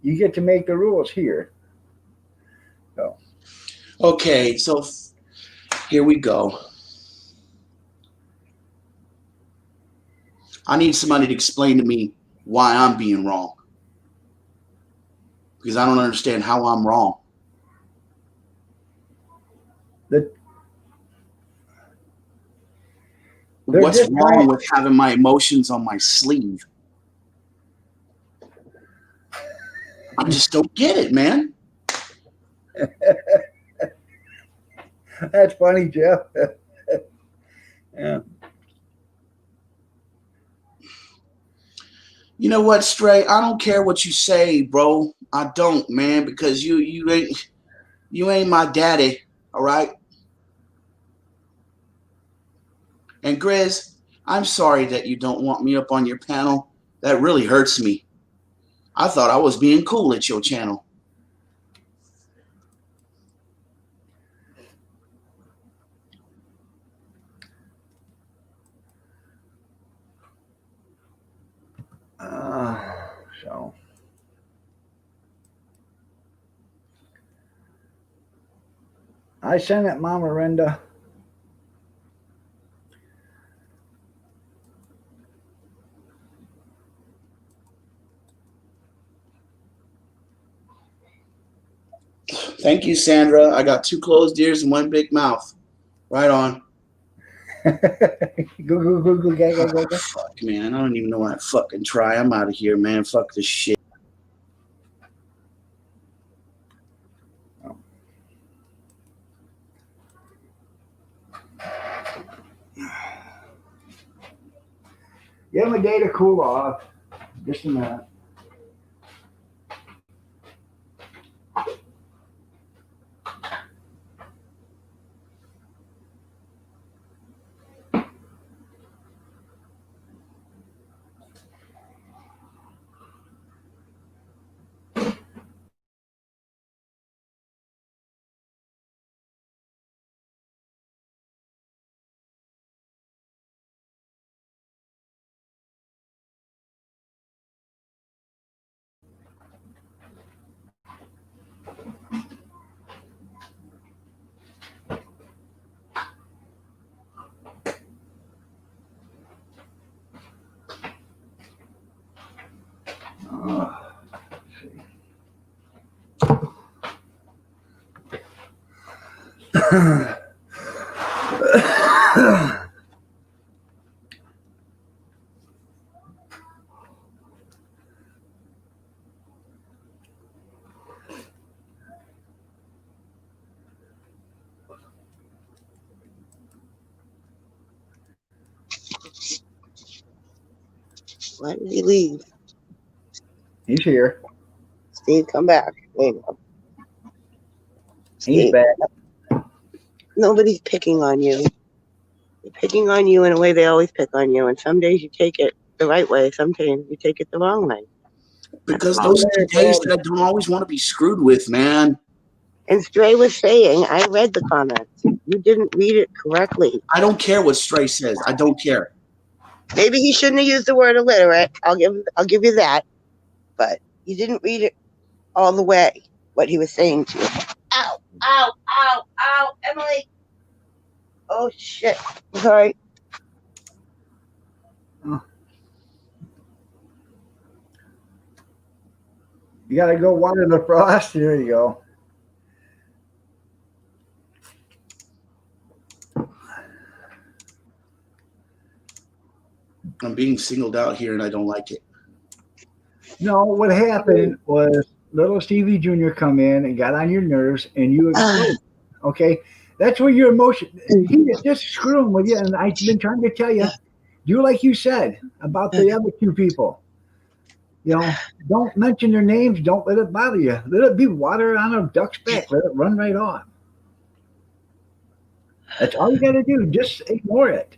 You get to make the rules here. So. Okay, so here we go. I need somebody to explain to me why I'm being wrong. Because I don't understand how I'm wrong. What's wrong with having my emotions on my sleeve? I just don't get it, man. That's funny, Jeff. Yeah. You know what, Stray? I don't care what you say, bro. I don't, man, because you ain't my daddy, all right? And Grizz, I'm sorry that you don't want me up on your panel. That really hurts me. I thought I was being cool at your channel. So I sent it, Mama Renda. Thank you, Sandra. I got 2 closed ears and 1 big mouth. Right on. Go. Fuck, man. I don't even know why I fucking try. I'm out of here, man. Fuck this shit. Give him a day to cool off. Just a minute. Why did he leave? He's here. Steve, come back. There you go. He's Steve, back. nobody's picking on you. They're picking on you in a way they always pick on you, and some days you take it the right way, some days you take it the wrong way. Because those are the days that I don't always want to be screwed with, man. And Stray was saying, I read the comments. You didn't read it correctly. I don't care what Stray says. I don't care. Maybe he shouldn't have used the word illiterate. I'll give you that. But you didn't read it all the way, what he was saying to you. Ow, ow, ow, ow, Emily. Oh, shit. Sorry. You gotta go water the frost. There you go. I'm being singled out here and I don't like it. No, what happened was little Stevie Jr. come in and got on your nerves and you exploded. Okay? That's where your emotion, he was just screwing with you. And I've been trying to tell you, do like you said about the other 2 people. You know, don't mention their names. Don't let it bother you. Let it be water on a duck's back. Let it run right off. That's all you got to do. Just ignore it.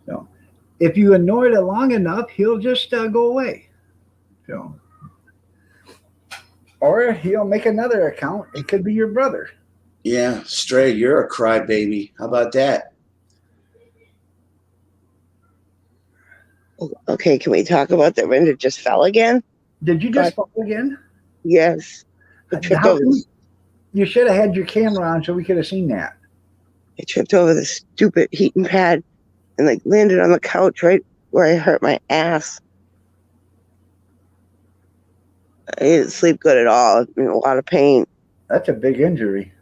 So, if you ignore it long enough, he'll just go away. So, or he'll make another account. It could be your brother. Yeah, Stray, you're a crybaby. How about that? Okay, can we talk about that Renda just fell again? Did you just fall again? Yes. I tripped over this. You should have had your camera on so we could have seen that. I tripped over the stupid heating pad and like landed on the couch right where I hurt my ass. I didn't sleep good at all. I'm in a lot of pain. That's a big injury.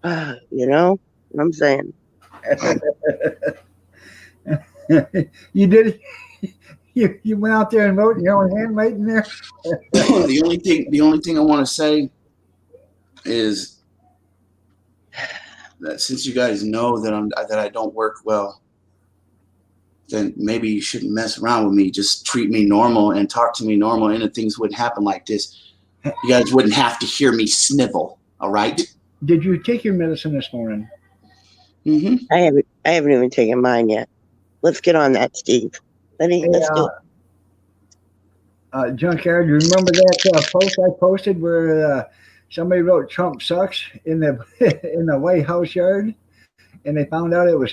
You know what I'm saying? You did. You went out there and wrote in your own handwriting there. The only thing I want to say is that since you guys know that I don't work well, then maybe you shouldn't mess around with me. Just treat me normal and talk to me normal, and things wouldn't happen like this. You guys wouldn't have to hear me snivel. All right? Did you take your medicine this morning? Mm-hmm. I haven't even taken mine yet. Let's get on that, Steve. Let's do it. Junkyard, you remember that post I posted where somebody wrote "Trump sucks" in the in the White House yard, and they found out it was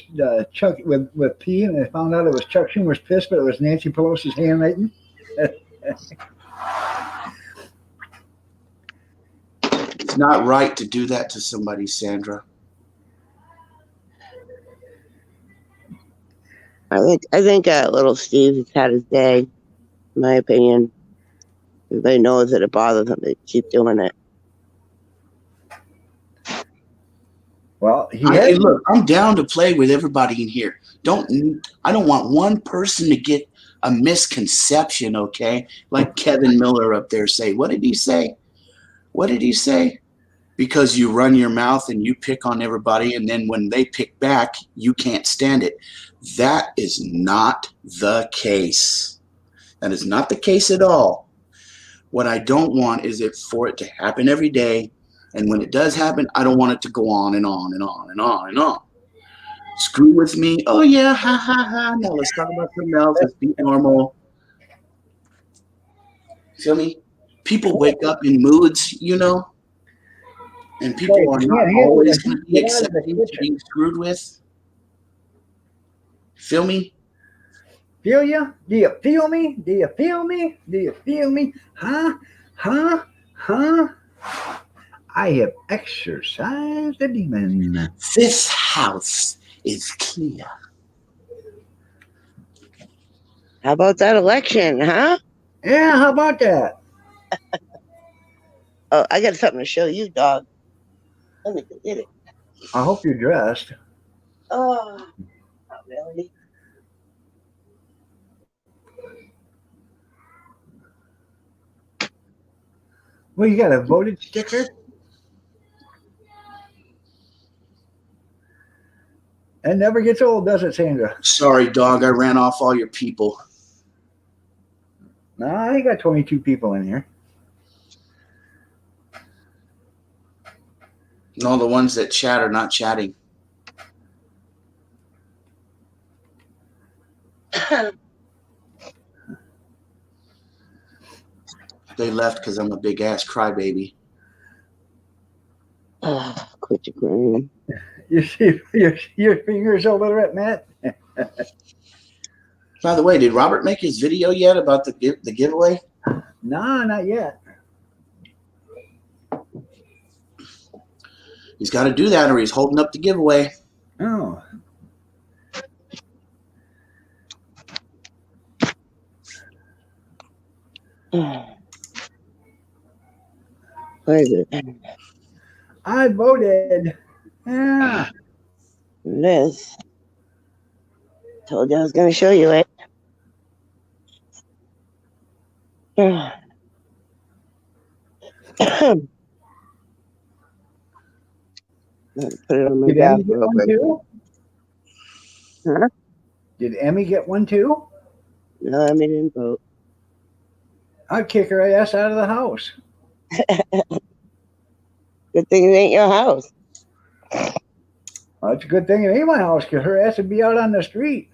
Chuck with P, and they found out it was Chuck Schumer's piss, but it was Nancy Pelosi's handwriting. It's not right to do that to somebody, Sandra. I think little Steve has had his day, in my opinion. Everybody knows that it bothers him to keep doing it. Well, Hey, look, I'm down to play with everybody in here. I don't want one person to get a misconception, okay? Like Kevin Miller up there say. What did he say? What did he say? Because you run your mouth and you pick on everybody, and then when they pick back, you can't stand it. That is not the case. That is not the case at all. What I don't want is for it to happen every day. And when it does happen, I don't want it to go on and on and on and on and on. Screw with me. Oh, yeah. Ha, ha, ha. Now let's talk about something else. Let's be normal. Feel me? People wake up in moods, you know, and people are not always going to be accepting to being screwed with. Feel me? Feel you? Do you feel me? Do you feel me? Do you feel me? Huh? Huh? Huh? I have exorcised the demon. This house is clear. How about that election, huh? Yeah, how about that? Oh, I got something to show you, dog. Let me go get it. I hope you're dressed. Oh, not really. Well, you got a voted sticker? It never gets old, does it, Sandra? Sorry, dog. I ran off all your people. No, I got 22 people in here. And all the ones that chat are not chatting. They left because I'm a big ass crybaby. Quit your crying. You see your fingers over it, Matt? By the way, did Robert make his video yet about the giveaway? No, not yet. He's got to do that or he's holding up the giveaway. Oh. Where is it? I voted. Yeah. Liz. Told you I was going to show you it. Put it on my Did Emmy get bathrobe. one too? Huh? Did Emmy get one too? No, I didn't vote. I'd kick her ass out of the house. Good thing it ain't your house. Well, it's a good thing it ain't my house because her ass would be out on the street.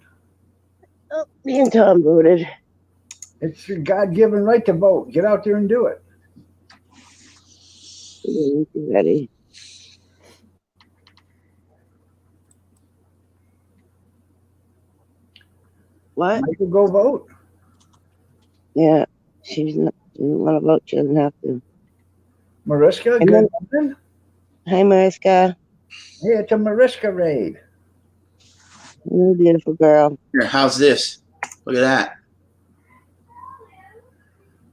Oh, me and Tom voted. It's your God-given right to vote. Get out there and do it. Ready. What? Michael, go vote. Yeah, she doesn't want to vote. She doesn't have to. Mariska, And good morning. Hi, Mariska. Hey, it's a Mariska raid. You're a beautiful girl. Here, how's this? Look at that.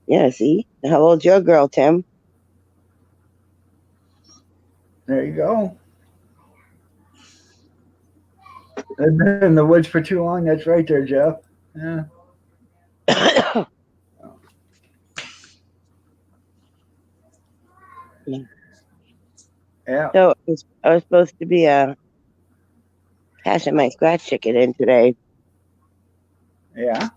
Yeah, see? How old's your girl, Tim? There you go. I've been in the woods for too long. That's right there, Jeff. Yeah. Yeah. So I was supposed to be passing my scratch ticket in today, Yeah.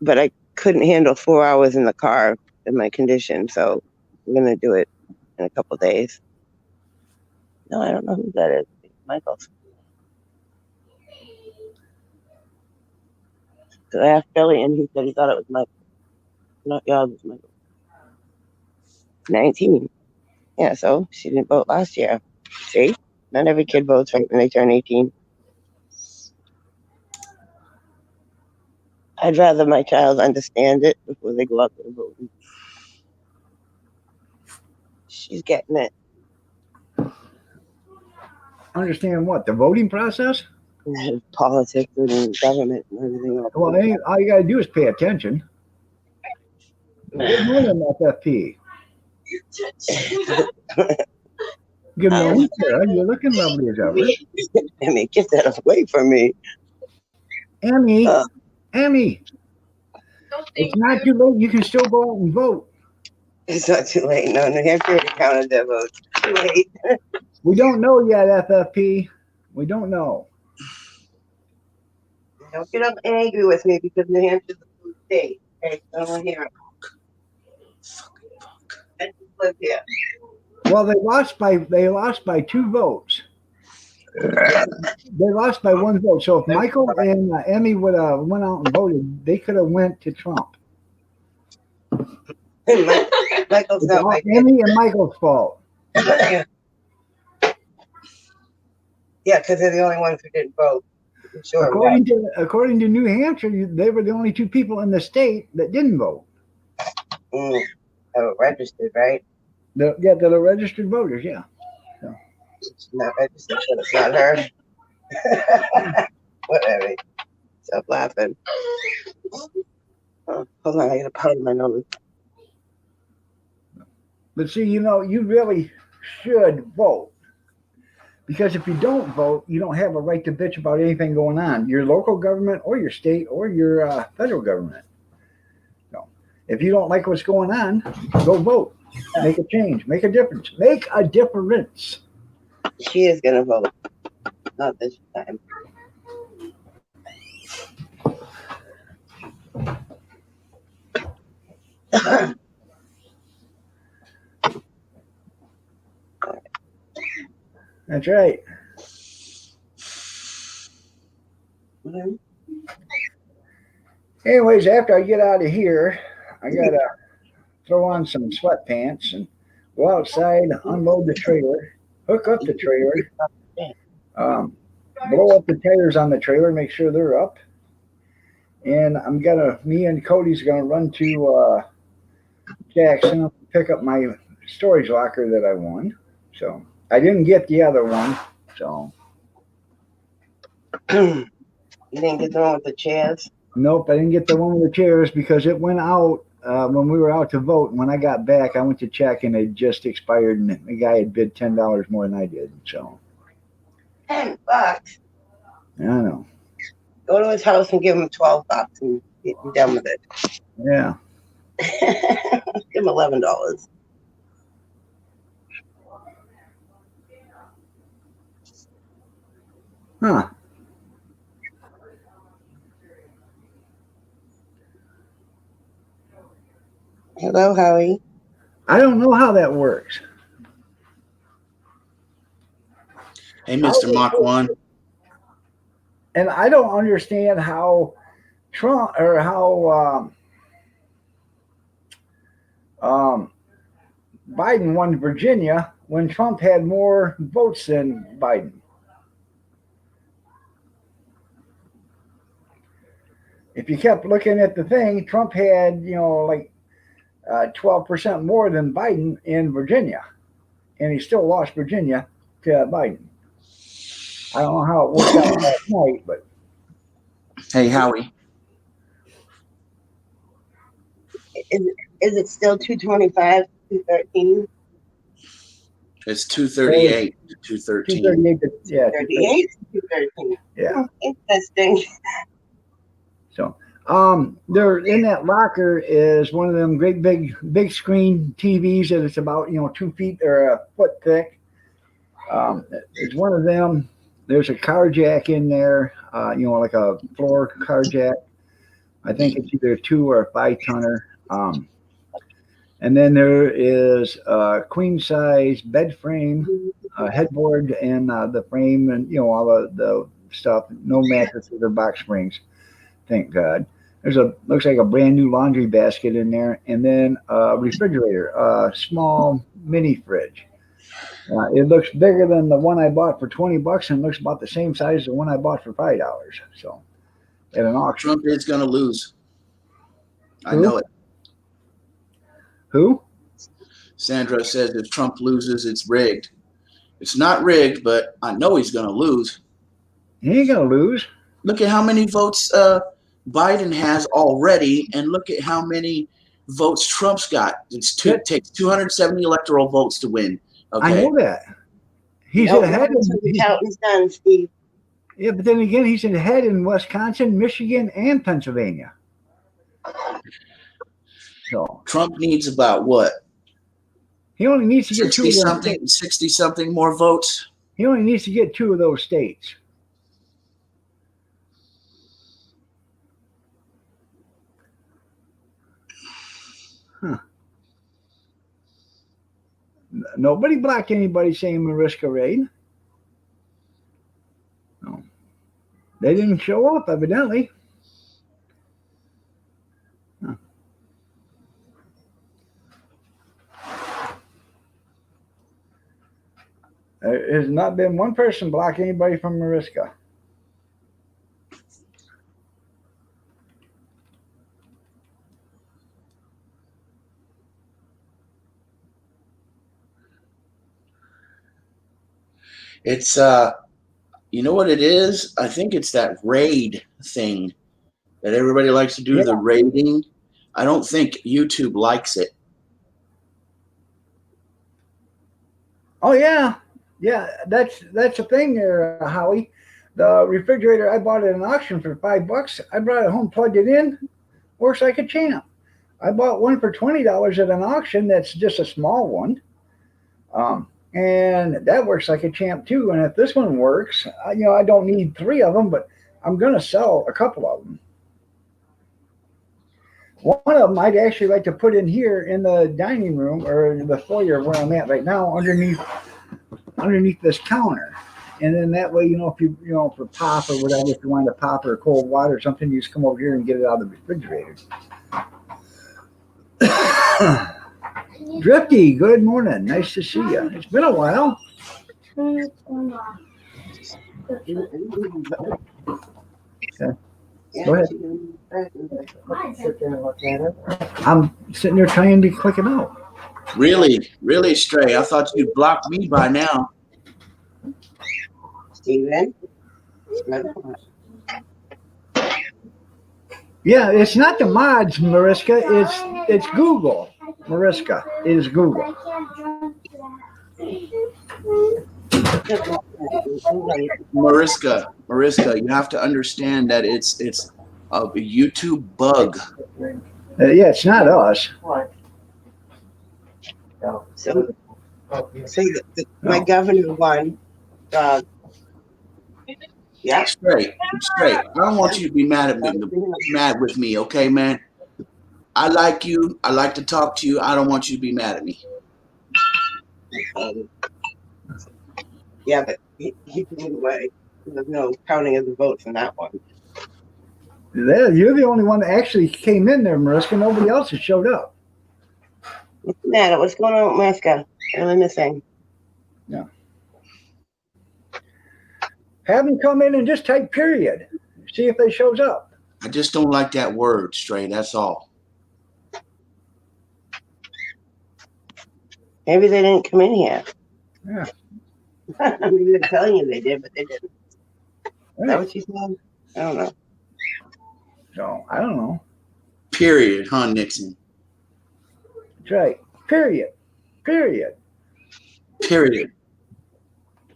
but I couldn't handle 4 hours in the car in my condition, so I'm gonna do it in a couple days. No, I don't know who that is. Michael. Michael. Michael. Yeah. Michael. So I asked Billy, and he said he thought it was Michael. Not yours, it was Michael. 19. Yeah, so she didn't vote last year. See? Not every kid votes right when they turn 18. I'd rather my child understand it before they go out there voting. She's getting it. Understand what? The voting process? Politics and government and everything else. Well, all you got to do is pay attention. Good morning, FFP. Good morning, Sarah. You're looking lovely as ever. Emmy, get that away from me. Emmy, Emmy. It's not too late. You can still go out and vote. It's not too late. No, New Hampshire already counted their votes. Too late. We don't know yet, FFP. We don't know. Don't get up angry with me because New Hampshire's a blue state. Okay, I don't want to hear it. I just live here. Well, they lost by 2 votes. They lost by 1 vote. So if Michael and Emmy would have went out and voted, they could have went to Trump. Michael's not my Emmy and Michael's fault. Yeah, because they're the only ones who didn't vote. I'm sure. According to New Hampshire, they were the only 2 people in the state that didn't vote. Oh, registered, right? They're registered voters, yeah. So. She's not registered, so it's not her. Whatever. Stop laughing. Oh, hold on, I got a powder in my nose. But see, you really should vote. Because if you don't vote, you don't have a right to bitch about anything going on. Your local government or your state or your federal government. So if you don't like what's going on, go vote. Make a change. Make a difference. Make a difference. She is going to vote. Not this time. That's right. Mm-hmm. Anyways, after I get out of here, I got to throw on some sweatpants and go outside, unload the trailer, hook up the trailer, blow up the tires on the trailer, make sure they're up. And me and Cody's going to run to Jackson, pick up my storage locker that I won. So I didn't get the other one. So You didn't get the one with the chairs? Nope, I didn't get the one with the chairs because it went out when we were out to vote. And when I got back, I went to check and it just expired, and the guy had bid $10 more than I did. So $10. I know. Go to his house and give him $12 and be done with it. Yeah. Give him $11. Huh. Hello, Howie. I don't know how that works. Hey, Mr. Mach 1. And I don't understand how Trump or how Biden won Virginia when Trump had more votes than Biden. If you kept looking at the thing, Trump had, 12% more than Biden in Virginia. And he still lost Virginia to Biden. I don't know how it worked out last night, but. Hey, Howie. Is it still 225, 213? It's 238 to 213. 238, yeah. 38, 213. Yeah. Interesting. So, there in that locker is one of them great big screen TVs that it's about 2 feet or a foot thick. It's one of them. There's a car jack in there, like a floor car jack. I think it's either a 2 or a 5-tonner. And then there is a queen size bed frame, headboard, and the frame, and all the stuff. No mattresses or box springs, thank God. There's looks like a brand new laundry basket in there, and then a refrigerator, a small mini fridge. It looks bigger than the one I bought for $20, and looks about the same size as the one I bought for $5. So, at an auction. Trump is going to lose. I Who? know it. Who? Sandra says if Trump loses, it's rigged. It's not rigged, but I know he's going to lose. He ain't gonna lose. Look at how many votes Biden has already, and look at how many votes Trump's got. It takes 270 electoral votes to win. Okay. I know that. He's No, ahead. that's what the accountant's done, Steve. Yeah, but then again, he's ahead in Wisconsin, Michigan, and Pennsylvania. So Trump needs about what? he only needs to get 60 something more votes. He only needs to get 2 of those states. Huh. Nobody blocked anybody saying Mariska raid. No. They didn't show up, evidently. Huh. There has not been one person block anybody from Mariska. It's you know what it is? I think it's that raid thing that everybody likes to do, Yeah. the raiding. I don't think YouTube likes it. Oh yeah, yeah. That's the thing there, Howie. The refrigerator I bought at an auction for $5. I brought it home, plugged it in, works like a champ. I bought one for $20 at an auction. That's just a small one, and that works like a champ too. And if this one works, I don't need 3 of them, but I'm gonna sell a couple of them. One of them I'd actually like to put in here in the dining room or the foyer where I'm at right now, underneath this counter. And then that way, if you for pop or whatever, if you want to pop or cold water or something, you just come over here and get it out of the refrigerator. Drifty, good morning. Nice to see you. It's been a while. Go ahead. I'm sitting there trying to click it out. Really, Stray. I thought you'd blocked me by now. Steven? Yeah, it's not the mods, Mariska. It's Google. Mariska is Google. Mariska, you have to understand that it's a YouTube bug. Yeah, it's not us. So my governor won. Yeah. Straight. I don't want you to be mad with me, okay, man? I like you. I like to talk to you. I don't want you to be mad at me. Yeah, but he blew away. There's no counting of the votes in that one. You're the only one that actually came in there, Mariska. Nobody else has showed up. What's the matter? What's going on with Mariska? What am I missing? Yeah. Have them come in and just type period. See if they shows up. I just don't like that word, Stray. That's all. Maybe they didn't come in here. Yeah. Maybe they're telling you they did, but they didn't. Is that Right. what you said? I don't know. So I don't know. Period, huh, Nixon? That's right. Period.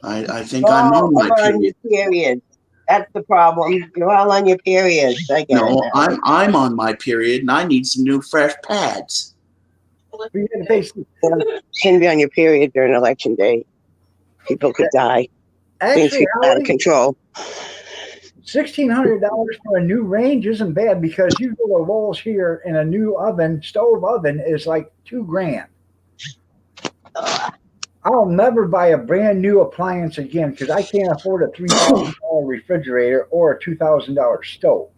I think I'm on my on your period. period. That's the problem. You're all on your periods. I get No, it now. I'm on my period, and I need some new fresh pads. You had to pay- Shouldn't be on your period during election day. People could die. Things Actually, get out of control. $1,600 for a new range isn't bad because you go to Lowe's here and a new stove oven is like $2,000. I'll never buy a brand new appliance again because I can't afford a $3,000 refrigerator or a $2,000 stove.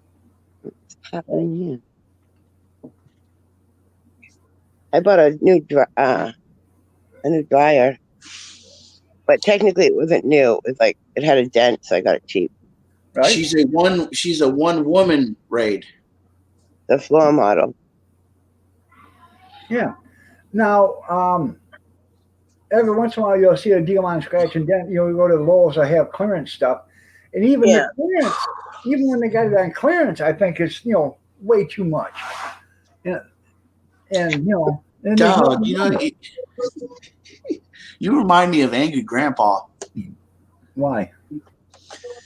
What's happening here? I bought a new dryer, but technically it wasn't new. It was like it had a dent, so I got it cheap. Right? She's a one woman raid. The floor model. Yeah. Now, every once in a while you'll see a deal on scratch and dent. You go to the Lowe's, I have clearance stuff, and even Yeah. the clearance, even when they got it on clearance, I think it's way too much. Yeah. And and there's Dog, nothing wrong with it. you remind me of Angry Grandpa. Why?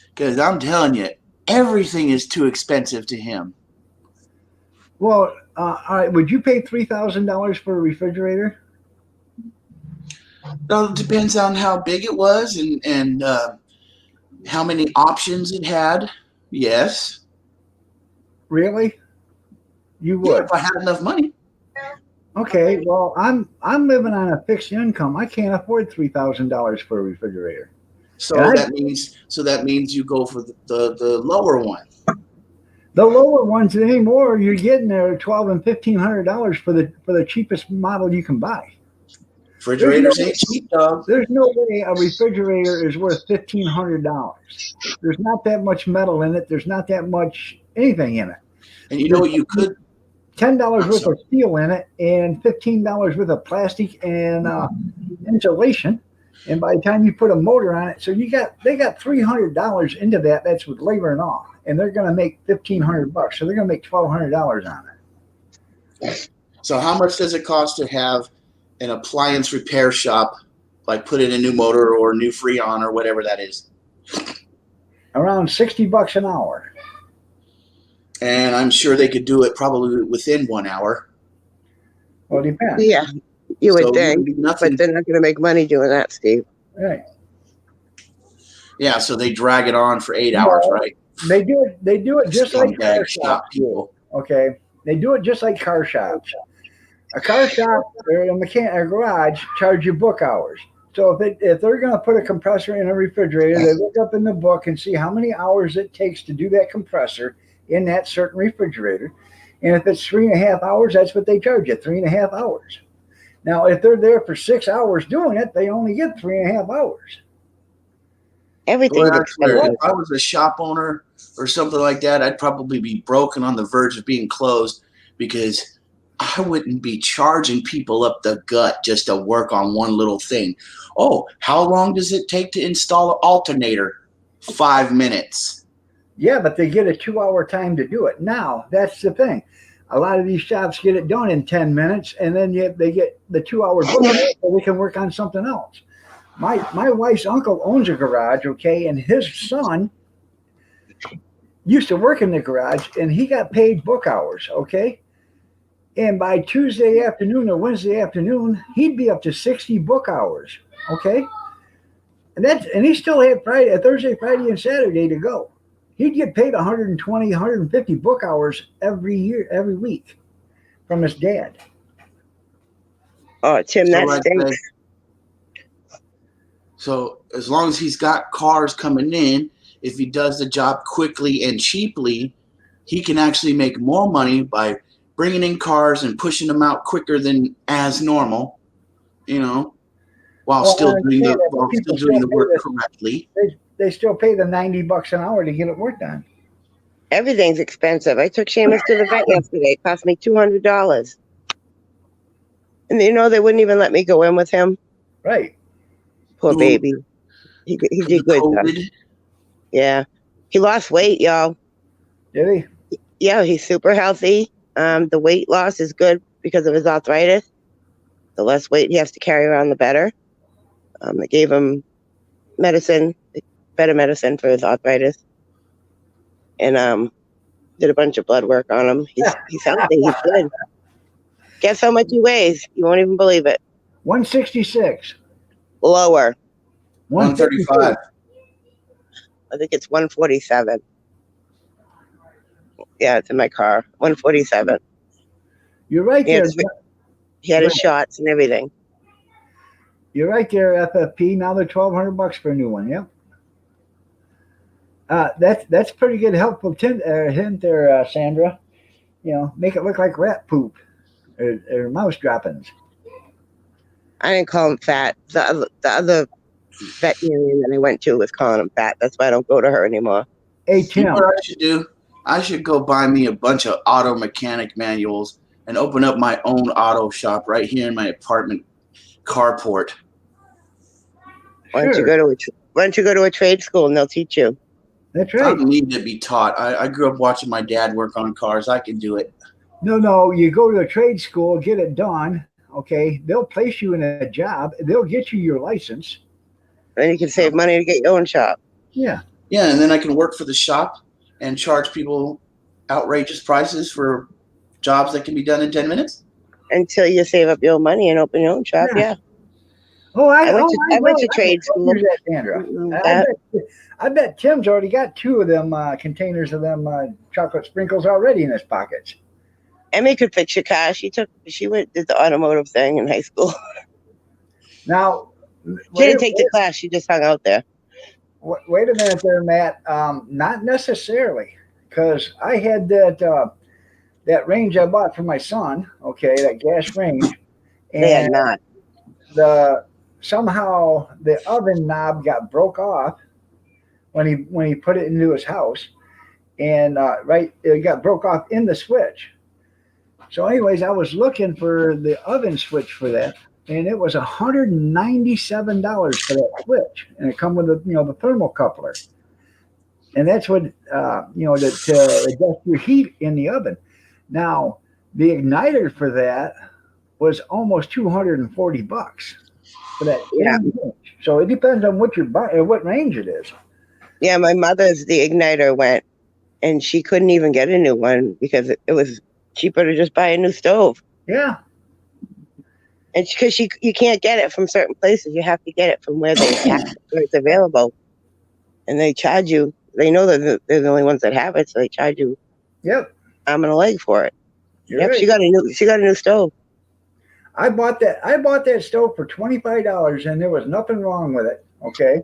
Because I'm telling you, everything is too expensive to him. Well, all right. Would you pay $3,000 for a refrigerator? Well, it depends on how big it was and how many options it had. Yes. Really? You Yeah, would? if I had enough money. Okay. Well, I'm living on a fixed income. I can't afford $3,000 for a refrigerator. So And that means you go for the lower one. The lower ones anymore, you're getting there $1,200 and $1,500 for the cheapest model you can buy. Refrigerators ain't cheap, dog. There's no way a refrigerator is worth $1,500. There's not that much metal in it. There's not that much anything in it. And you know what you could $10 worth of steel in it and $15 worth of plastic and insulation. And by the time you put a motor on it, so they got $300 into that. That's with labor and all, and they're going to make $1,500. So they're going to make $1,200 on it. So how much does it cost to have an appliance repair shop, like put in a new motor or a new Freon or whatever that is? Around $60 an hour. And I'm sure they could do it probably within 1 hour. Well, it depends. Yeah, you would So think, it would be nothing. but they're not going to make money doing that, Steve. Right. Yeah, so they drag it on for 8 hours, right? They do it just like car Scumbag shop shops do. people. Okay, they do it just like car shops. A car shop or a garage charge you book hours. So if they're going to put a compressor in a refrigerator, they look up in the book and see how many hours it takes to do that compressor in that certain refrigerator. And if it's 3.5 hours, that's what they charge you, 3.5 hours. Now, if they're there for 6 hours doing it, they only get 3.5 hours. Everything's Well, I swear, expensive. if I was a shop owner or something like that, I'd probably be broken on the verge of being closed because I wouldn't be charging people up the gut just to work on one little thing. Oh, how long does it take to install an alternator? 5 minutes. Yeah, but they get a 2-hour time to do it. Now, that's the thing. A lot of these shops get it done in 10 minutes, and then they get the 2-hour book so they can work on something else. My wife's uncle owns a garage, okay, and his son used to work in the garage, and he got paid book hours, okay? And by Tuesday afternoon or Wednesday afternoon, he'd be up to 60 book hours, okay? And he still had Thursday, Friday, and Saturday to go. He'd get paid 120, 150 book hours every week from his dad. Oh, Tim, that stinks. So as long as he's got cars coming in, if he does the job quickly and cheaply, he can actually make more money by bringing in cars and pushing them out quicker than as normal, while still doing the work correctly. They still pay the $90 an hour to get it work done. Everything's expensive. I took Seamus to the vet yesterday. It cost me $200. And they wouldn't even let me go in with him. Right. Poor baby. He did good though. Yeah. He lost weight, y'all. Did he? Yeah, he's super healthy. The weight loss is good because of his arthritis. The less weight he has to carry around, the better. They gave him better medicine for his arthritis. And did a bunch of blood work on him. He's healthy. He's good. Guess how much he weighs? You won't even believe it. 166. Lower. 135. I think it's 147. Yeah, it's in my car. 147. You're right there. He had his shots and everything. You're right there, FFP. Now they're $1,200 for a new one. Yep. That's pretty good helpful hint there, Sandra. Make it look like rat poop or mouse droppings. I didn't call him fat. The other veterinarian that I went to was calling him fat. That's why I don't go to her anymore. Hey, You know Tim. what I should do? I should go buy me a bunch of auto mechanic manuals and open up my own auto shop right here in my apartment carport. Why don't you Sure. go to a trade school and they'll teach you? That's I right. don't need to be taught. I grew up watching my dad work on cars. I can do it. No. You go to a trade school, get it done. Okay. They'll place you in a job. They'll get you your license. Then you can save money to get your own shop. Yeah. Yeah, and then I can work for the shop and charge people outrageous prices for jobs that can be done in 10 minutes. Until you save up your money and open your own shop. Yeah. Oh, I went to trade school. That, Sandra. I bet Tim's already got 2 of them containers of them chocolate sprinkles already in his pockets. Emmy could fix your car. She did the automotive thing in high school. Now, She didn't take the class. She just hung out there. Wait a minute there, Matt. Not necessarily, because I had that range I bought for my son. Okay, that gas range, They had and not. somehow the oven knob got broke off when he put it into his house, and it got broke off in the switch. So, anyways, I was looking for the oven switch for that. And it was $197 for that switch, and it come with the thermocoupler, and that's what to adjust your heat in the oven. Now the igniter for that was almost $240 for that. Yeah. Range. So it depends on what you're buying or what range it is. Yeah, my mother's the igniter went, and she couldn't even get a new one because it was cheaper to just buy a new stove. Yeah. And because you can't get it from certain places, you have to get it from where where it's available, and they charge you. They know that they're the only ones that have it, so they charge you Yep. arm and a leg for it. You're Yep, right. she got a new stove. I bought that stove for $25, and there was nothing wrong with it. Okay.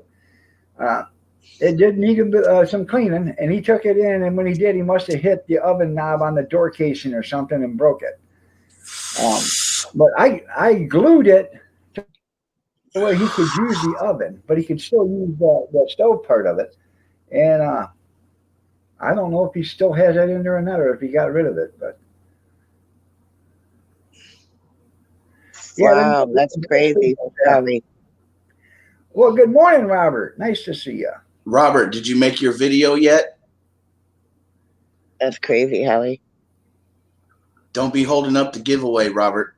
It did need some cleaning, and he took it in, and when he did, he must have hit the oven knob on the door casing or something and broke it. But I glued it to where he could use the oven, but he could still use the stove part of it. And I don't know if he still has that in there or not, or if he got rid of it. But Wow, that's crazy. Probably. Well, good morning, Robert. Nice to see you. Robert, did you make your video yet? That's crazy, Hallie. Don't be holding up the giveaway, Robert.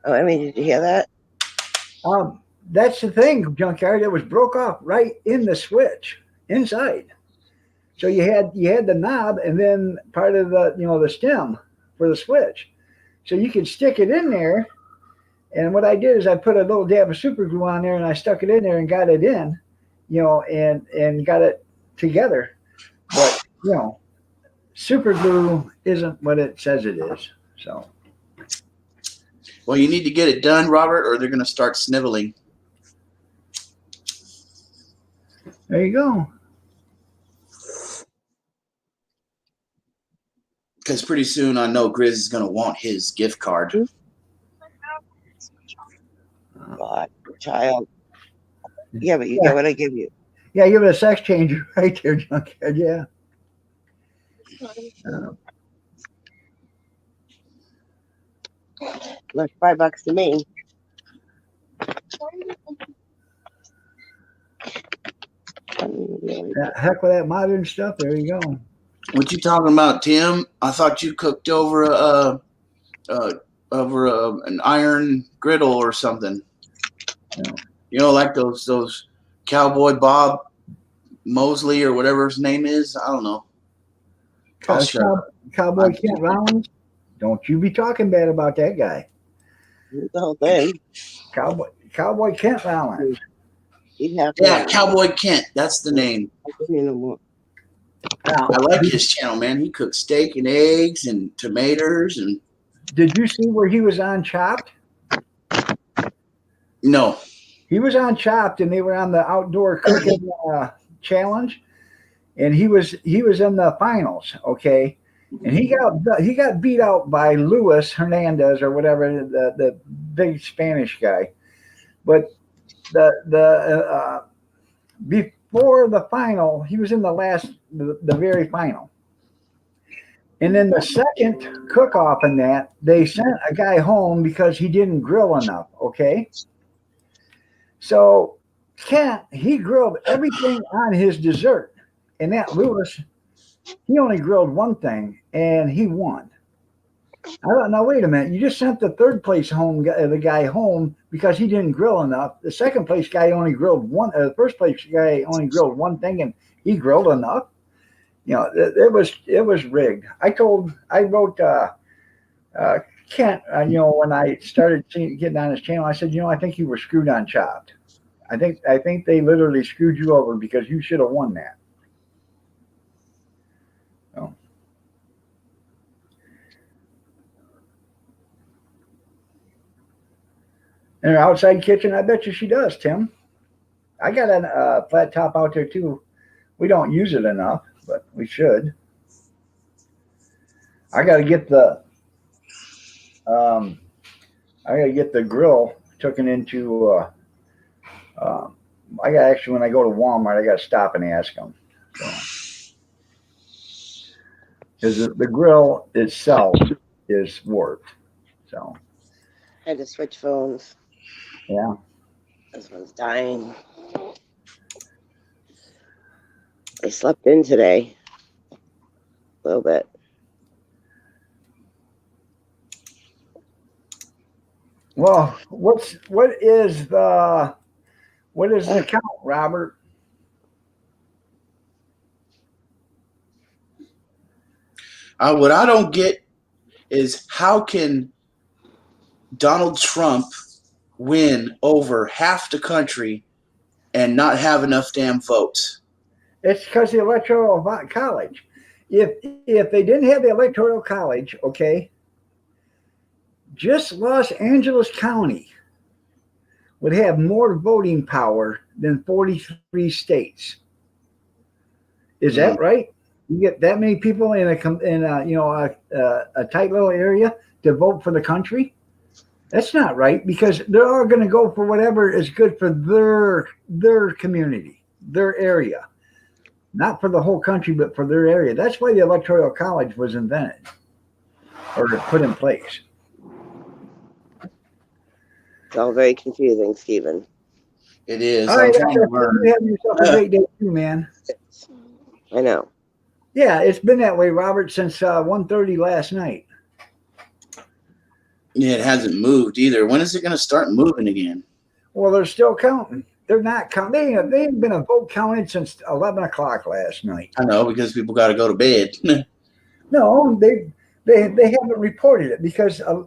Oh, I mean, did you hear that? That's the thing, Junkyard. It was broke off right in the switch inside. So you had the knob and then part of the stem for the switch. So you could stick it in there. And what I did is I put a little dab of super glue on there and I stuck it in there and got it in, and got it together. But super glue isn't what it says it is. So. Well, you need to get it done, Robert, or they're going to start sniveling. There you go. Because pretty soon I know Grizz is going to want his gift card. God, child. Yeah, but you get what I give you. Yeah, give it a sex changer right there, Junkyard. Yeah. Look, $5 to me. Heck with that modern stuff. There you go. What you talking about, Tim? I thought you cooked over an iron griddle or something. Like those Cowboy Bob Mosley or whatever his name is. I don't know. Cowboy Kent Rollins. Don't you be talking bad about that guy. The whole thing. Cowboy Kent Rollins. Yeah, Cowboy Kent. That's the name. No more. I like his channel, man. He cooks steak and eggs and tomatoes and. Did you see where he was on Chopped? No. He was on Chopped, and they were on the outdoor cooking challenge, and he was in the finals. Okay, and he got beat out by Luis Hernandez or whatever, the big Spanish guy. But the before the final, he was in the very final. And then the second cook-off in that, they sent a guy home because he didn't grill enough. Okay, so Kent, he grilled everything on his dessert, and that Lewis, he only grilled one thing, and he won. I thought, now wait a minute, you just sent the third place the guy home because he didn't grill enough. The second place guy only grilled one. The first place guy only grilled one thing, and he grilled enough. You know, it was rigged. I wrote Kent. You know, when I started getting on his channel, I said, you know, I think you were screwed on Chopped. I think they literally screwed you over because you should have won that. So. In her outside kitchen, I bet you she does, Tim. I got a flat top out there too. We don't use it enough, but we should. I got to get the grill taken into. I got actually when I go to Walmart, I got to stop and ask them. Because the grill itself is warped. So. I had to switch phones. Yeah. This one's dying. I slept in today. A little bit. Well, what is the count, Robert? What I don't get is how can Donald Trump win over half the country and not have enough damn votes? It's because the Electoral College. If they didn't have the Electoral College, okay, just Los Angeles County would have more voting power than 43 states. Is that right? You get that many people in a tight little area to vote for the country? That's not right, because they're all going to go for whatever is good for their community, their area. Not for the whole country, but for their area. That's why the Electoral College was invented or put in place. It's all very confusing, Stephen. It is. All right, you have yourself a great day too, man. I know. Yeah, it's been that way, Robert, since 1:30 last night. Yeah, it hasn't moved either. When is it going to start moving again? Well, they're still counting. They're not counting. They ain't been a vote counted since 11 o'clock last night. I know, because people got to go to bed. No, they haven't reported it because a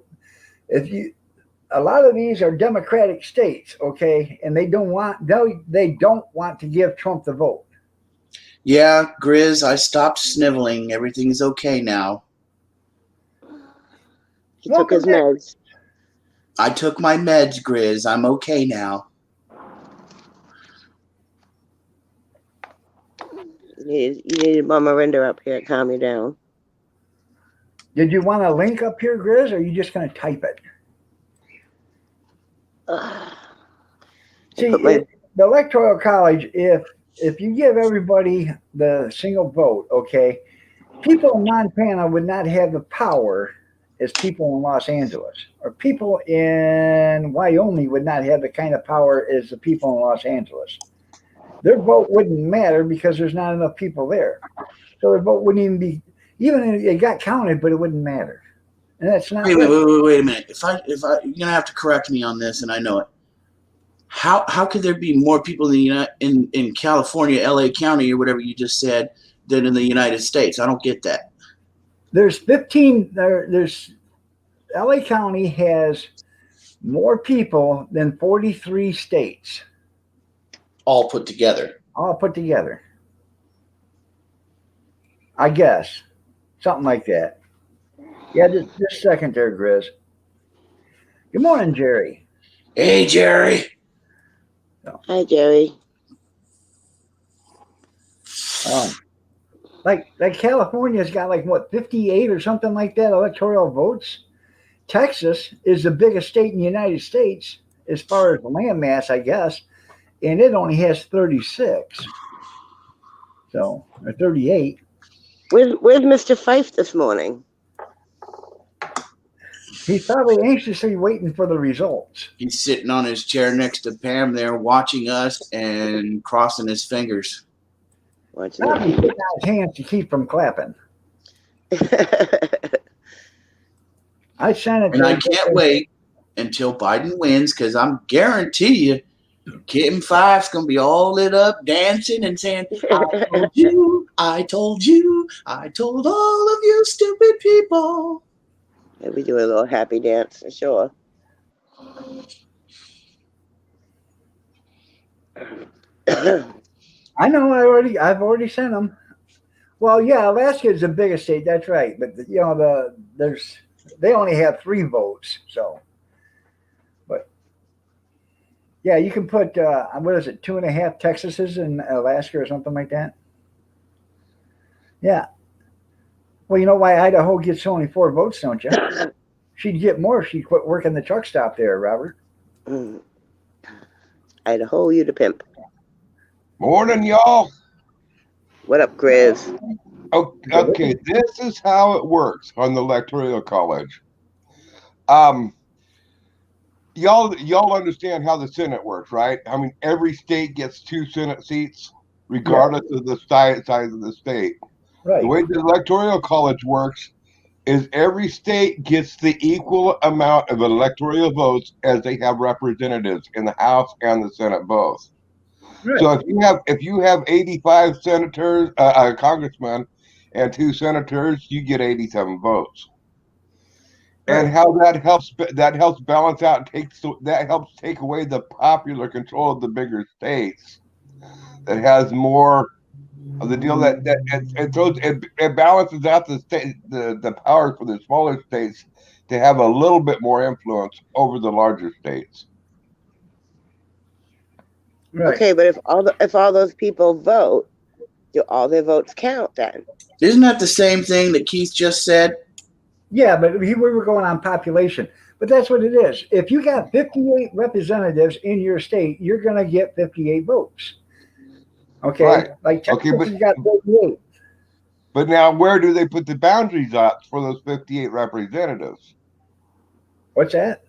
lot of these are Democratic states, okay, and they don't want to give Trump the vote. Yeah, Grizz, I stopped sniveling. Everything's okay now. He took his meds. I took my meds, Grizz. I'm okay now. You needed Mama Rinder up here to calm you down. Did you want a link up here, Grizz, or are you just going to type it? See, the Electoral College, if you give everybody the single vote, okay, people in Montana would not have the power as people in Los Angeles, or people in Wyoming would not have the kind of power as the people in Los Angeles. Their vote wouldn't matter because there's not enough people there. So their vote wouldn't even be, even if it got counted, but it wouldn't matter. And that's not. Wait a minute. If you're gonna have to correct me on this, and I know it. How could there be more people in California, LA County, or whatever you just said, than in the United States? I don't get that. There's 15. There's LA County has more people than 43 states. All put together. All put together. I guess. Something like that. Yeah, just a second there, Grizz. Good morning, Jerry. Hey, Jerry. Hi, Jerry. Like California's got like what 58 or something like that electoral votes. Texas is the biggest state in the United States as far as land mass, I guess, and it only has 36. So, or 38. Where's Mr. Fife this morning? He's probably anxiously waiting for the results. He's sitting on his chair next to Pam there, watching us and crossing his fingers. Watching Probably putting out his hands to keep from clapping. I sent it. And I can't wait until Biden wins, because I'm guarantee you, Kim Fife's gonna be all lit up, dancing and saying, "I told you, I told you, I told all of you stupid people." Maybe do a little happy dance for sure. I know. I've already sent them. Well, yeah, Alaska is the biggest state. That's right. But you know, they only have 3 votes. So, but yeah, you can put what is it, 2.5 Texases in Alaska or something like that. Yeah. Well, you know why Idaho gets only 4 votes, don't you? She'd get more if she quit working the truck stop there, Robert. Idaho, you the pimp. Morning, y'all. What up, Grizz? Okay, this is how it works on the Electoral College. Y'all understand how the Senate works, right? I mean, every state gets 2 Senate seats, regardless of the size of the state. Right. The way the Electoral College works is every state gets the equal amount of electoral votes as they have representatives in the House and the Senate both. Right. So if you have 85 senators, congressmen, and 2 senators, you get 87 votes. And how that helps balance out, that helps take away the popular control of the bigger states that has more of the deal, that it balances out the power for the smaller states to have a little bit more influence over the larger states. Right. Okay, but if all those people vote, do all their votes count then? Isn't that the same thing that Keith just said? Yeah, but we were going on population. But that's what it is. If you got 58 representatives in your state, you're going to get 58 votes. Okay? Right. Like Texas, Okay, but you got 38. But now, where do they put the boundaries at for those 58 representatives? What's that?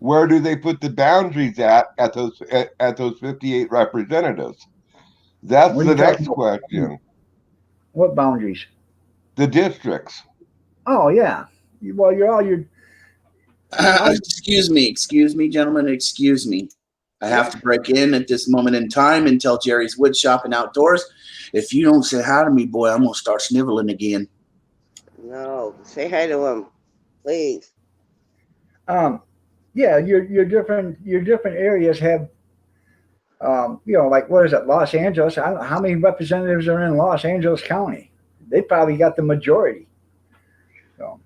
Where do they put the boundaries at those 58 representatives? That's the next question. What boundaries? The districts. Oh yeah. Well, you're Excuse me, gentlemen. Excuse me. I have to break in at this moment in time and tell Jerry's Wood Shop and Outdoors, if you don't say hi to me, boy, I'm gonna start sniveling again. No, say hi to him, please. Yeah, your different areas have like what is it, Los Angeles? I don't know how many representatives are in Los Angeles County. They probably got the majority. So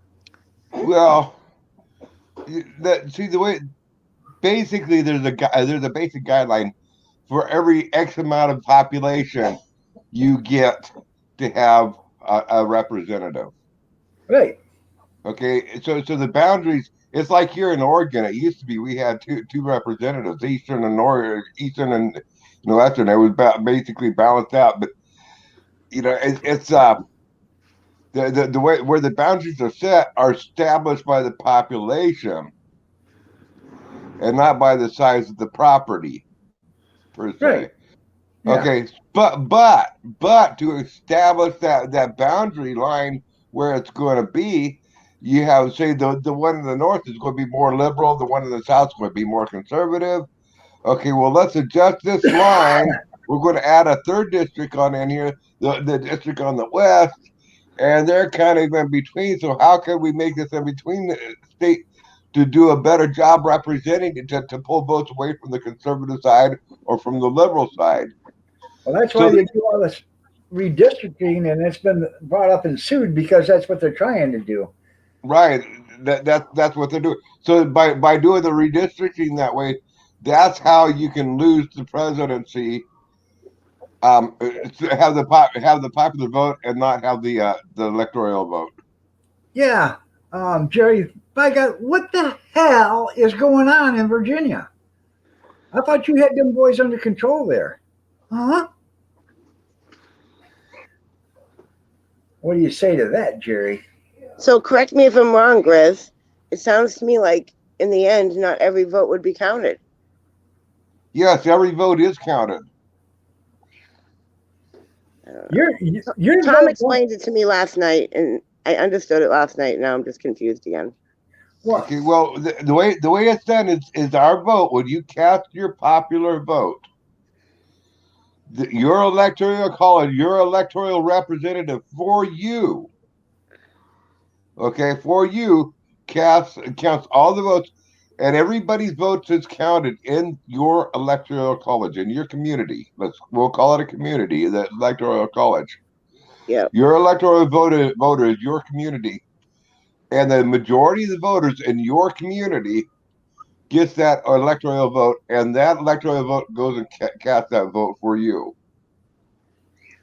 Well, the way basically there's a basic guideline for every X amount of population you get to have a representative. right. Okay, so the boundaries. It's like here in Oregon. It used to be we had two representatives, Eastern and Western. It was basically balanced out, but it's the way where the boundaries are set are established by the population and not by the size of the property per se. Right. Yeah. Okay, but to establish that boundary line where it's going to be, you have, say, the one in the north is going to be more liberal, the one in the south is going to be more conservative. Okay, well, let's adjust this line. We're going to add a third district on in here, the district on the west, and they're kind of in between. So how can we make this in between the state to do a better job representing it, to pull votes away from the conservative side or from the liberal side? Well, that's why they do all this redistricting, and it's been brought up and sued because that's what they're trying to do. Right, that's what they're doing. So by doing the redistricting that way, That's how you can lose the presidency. Have the popular vote and not have the electoral vote. Yeah, Jerry, by God, what the hell is going on in Virginia? I thought you had them boys under control there. Huh? What do you say to that, Jerry? So correct me if I'm wrong, Grizz. It sounds to me like in the end, not every vote would be counted. Yes, every vote is counted. Your Tom vote, explained it to me last night, and I understood it last night. Now I'm just confused again. well, Okay, well, the way it's done is our vote. When you cast your popular vote, your electoral college, your electoral representative for you, okay, for you counts all the votes, and everybody's votes is counted in your electoral college in your community. We'll call it a community, the electoral college. Yeah. Your electoral voter is your community, and the majority of the voters in your community gets that electoral vote, and that electoral vote goes and casts that vote for you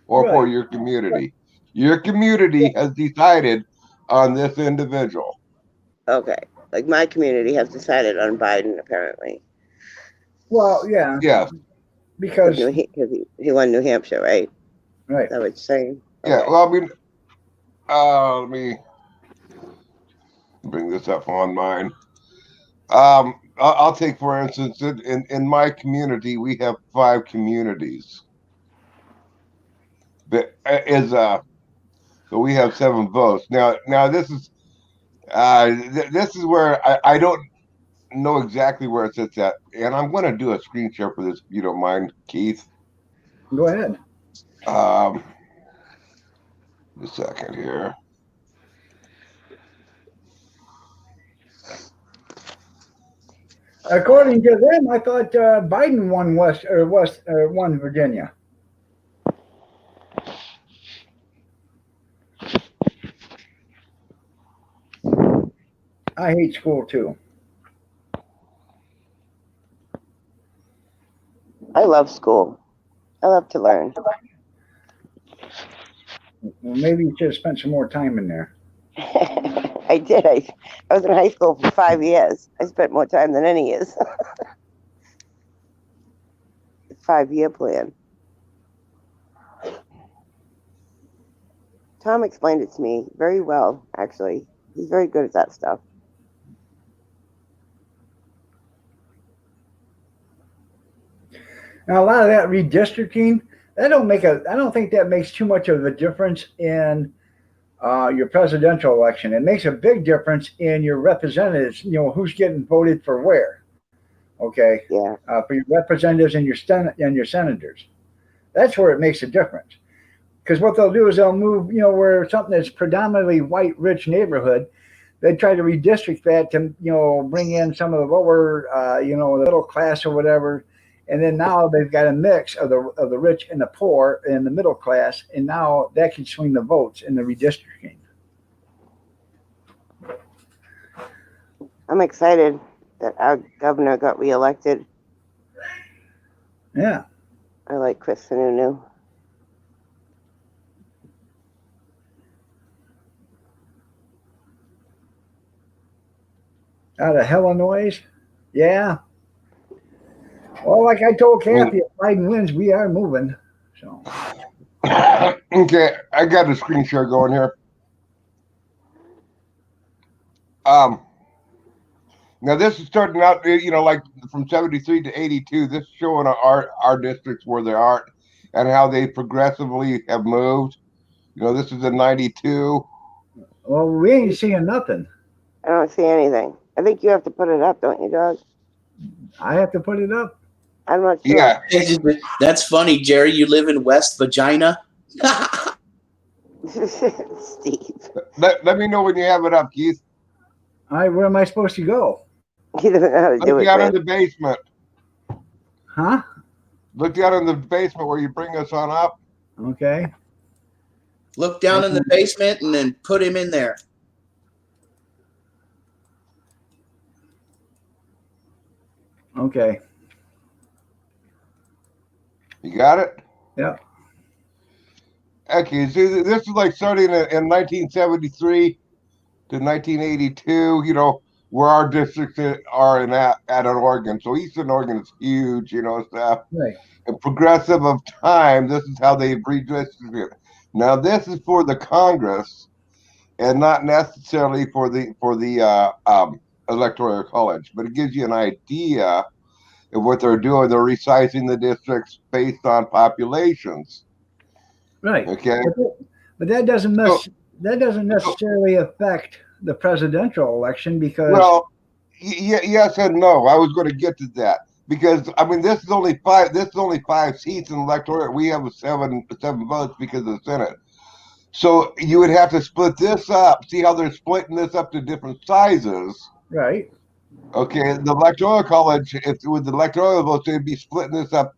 or for right. your community. Your community has decided on this individual. Okay. Like my community has decided on Biden, apparently. Well, yeah, Yes. because Because he won New Hampshire, right? right. Is that what you're saying? Yeah. Okay. Well, I mean, let me bring this up on mine. I'll take for instance in my community we have 5 communities. But so we have 7 votes. Now this is this is where I don't know exactly where it sits at, and I'm going to do a screen share for this if you don't mind, Keith. Go ahead. A second here. According to them, I thought Biden won won Virginia. I hate school too. I love school. I love to learn. Well, maybe you should have spent some more time in there. I did. I was in high school for 5 years. I spent more time than any years. 5-year plan. Tom explained it to me very well, actually. He's very good at that stuff. Now, a lot of that redistricting, I don't think that makes too much of a difference in your presidential election. It makes a big difference in your representatives. You know who's getting voted for where. Okay. Yeah. For your representatives and your senators, that's where it makes a difference. Because what they'll do is they'll move, where something that's predominantly white, rich neighborhood, they try to redistrict that to, bring in some of the lower, the middle class or whatever. And then now they've got a mix of the rich and the poor and the middle class, and now that can swing the votes in the redistricting. I'm excited that our governor got reelected. Yeah. I like Chris Sununu. Out of Illinois, yeah. Well, like I told Kathy, if Biden wins, we are moving. So. Okay, I got a screen share going here. Now this is starting out, like from 73 to 82. This is showing our districts where they are and how they progressively have moved. This is in 92. Well, we ain't seeing nothing. I don't see anything. I think you have to put it up, don't you, Doug? I have to put it up. I'm not sure. Yeah. That's funny, Jerry. You live in West Vagina? Steve. Let me know when you have it up, Keith. Where am I supposed to go? He doesn't know how to do Look it. down man. in the basement. Huh? Look down in the basement where you bring us on up. Okay. Look down in the basement and then put him in there. Okay. You got it? Yeah. Okay, so this is like starting in 1973 to 1982, you know, where our districts are at an Oregon. So Eastern Oregon is huge, you know, stuff. Right. And progressive of time, this is how they redistricted it. Now, this is for the Congress and not necessarily for the Electoral College, but it gives you an idea of what they're doing. They're resizing the districts based on populations. Right. Okay. But that doesn't So- that doesn't necessarily affect the presidential election because Well, yes and no. I was going to get to that because I mean this is only five. This is only 5 seats in the electorate. We have seven votes because of the Senate. So you would have to split this up. See how they're splitting this up to different sizes. right. Okay, the electoral college, if with the electoral votes, they'd be splitting this up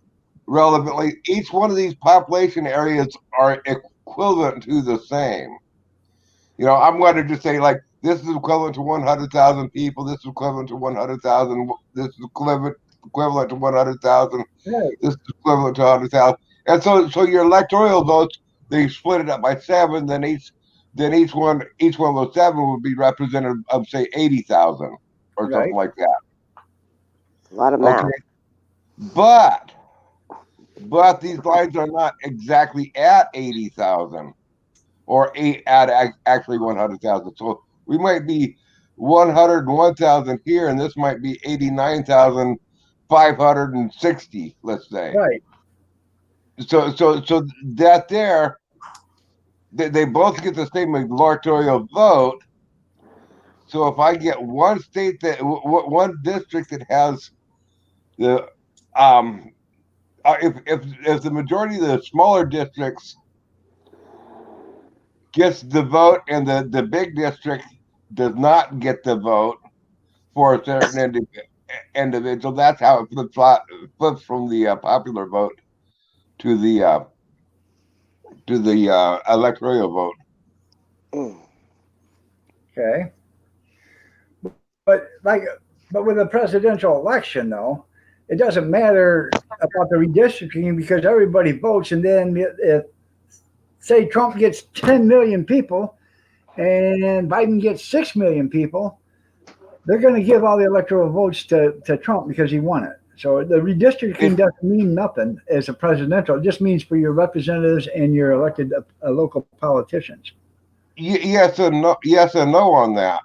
relevantly. Each one of these population areas are equivalent to the same. You know, I'm going to just say like this is equivalent to 100,000 people. This is equivalent to 100,000. This is equivalent to 100,000. Right. This is equivalent to 100,000. And so your electoral votes, they split it up by 7. Then each one of those 7 would be representative of say 80,000 or Right. something like that. A lot of math. Okay, but these lines are not exactly at 80,000 or actually 100,000. So we might be 101,000 here, and this might be 89,560. Let's say. Right. So that there, they both get the same electoral vote. So if I get one state one district that has the if the majority of the smaller districts gets the vote and the big district does not get the vote for a certain individual, that's how it flips from the popular vote to the electoral vote. Mm. Okay. But with a presidential election, though, it doesn't matter about the redistricting because everybody votes, and then if say Trump gets 10 million people and Biden gets 6 million people, they're going to give all the electoral votes to Trump because he won it. So the redistricting doesn't mean nothing as a presidential. It just means for your representatives and your elected local politicians. Yes and no on that.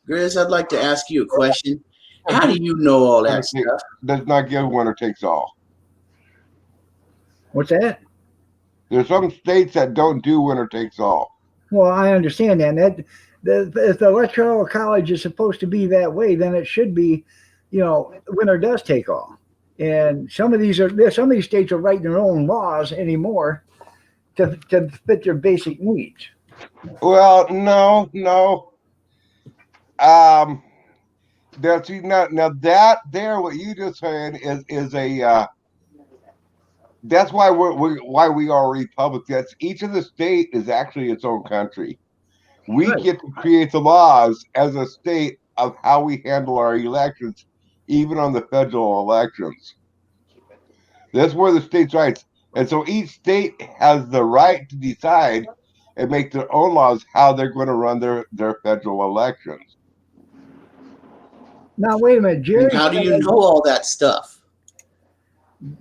Grizz, I'd like to ask you a question. How do you know all that stuff? Does not give winner takes all. What's that? There's some states that don't do winner takes all. Well, I understand that. If the electoral college is supposed to be that way, then it should be, winner does take all. And some of these states are writing their own laws anymore to fit their basic needs. Well, no. That's not now that there. What you just said is a. That's why we are a republic. That's each of the state is actually its own country. We Right. get to create the laws as a state of how we handle our elections, even on the federal elections. That's where the states' rights. And so each state has the right to decide and make their own laws how they're going to run their federal elections. Now, wait a minute, Jerry. How do you know all that stuff?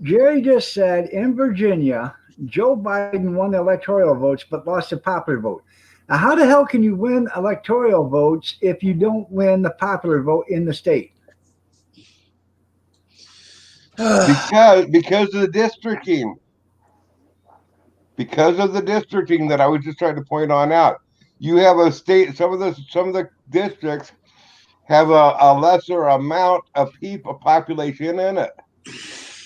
Jerry just said in Virginia, Joe Biden won the electoral votes but lost the popular vote. Now, how the hell can you win electoral votes if you don't win the popular vote in the state? Because of the districting. Because of the districting that I was just trying to point on out. You have a state, some of the districts have a lesser amount of population in it.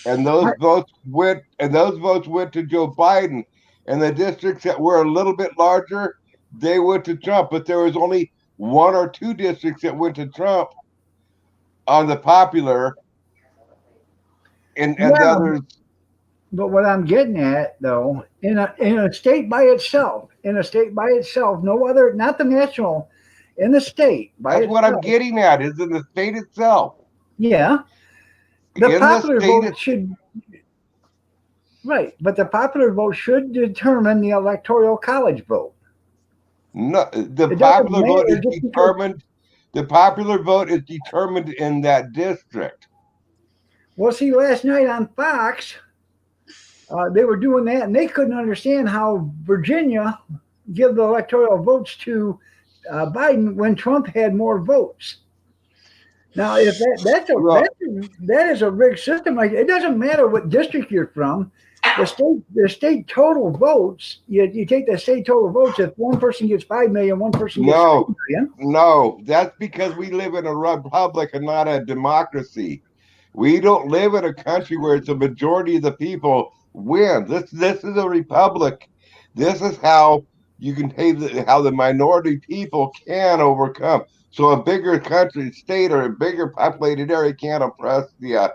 And those votes went to Joe Biden. And the districts that were a little bit larger, they went to Trump. But there was only 1 or 2 districts that went to Trump on the popular. And the others. But what I'm getting at, though, in a state by itself, no other, not the national, in the state by That's itself. what I'm getting at, is in the state itself. Yeah. The In the popular state, vote should, right, but the popular vote should determine the electoral college vote. no, the It doesn't popular vote matter is just because. determined. The popular vote is determined in that district. Well, see, last night on Fox, they were doing that, and they couldn't understand how Virginia give the electoral votes to Biden when Trump had more votes. Now, if Well, that is a rigged system, like it doesn't matter what district you're from, the state total votes. You take the state total votes. If one person gets 5 million, one person gets 3 no, million. no, that's because we live in a republic and not a democracy. We don't live in a country where it's a majority of the people win. This is a republic. This is how you can pay how the minority people can overcome. So a bigger country, state, or a bigger populated area can't oppress the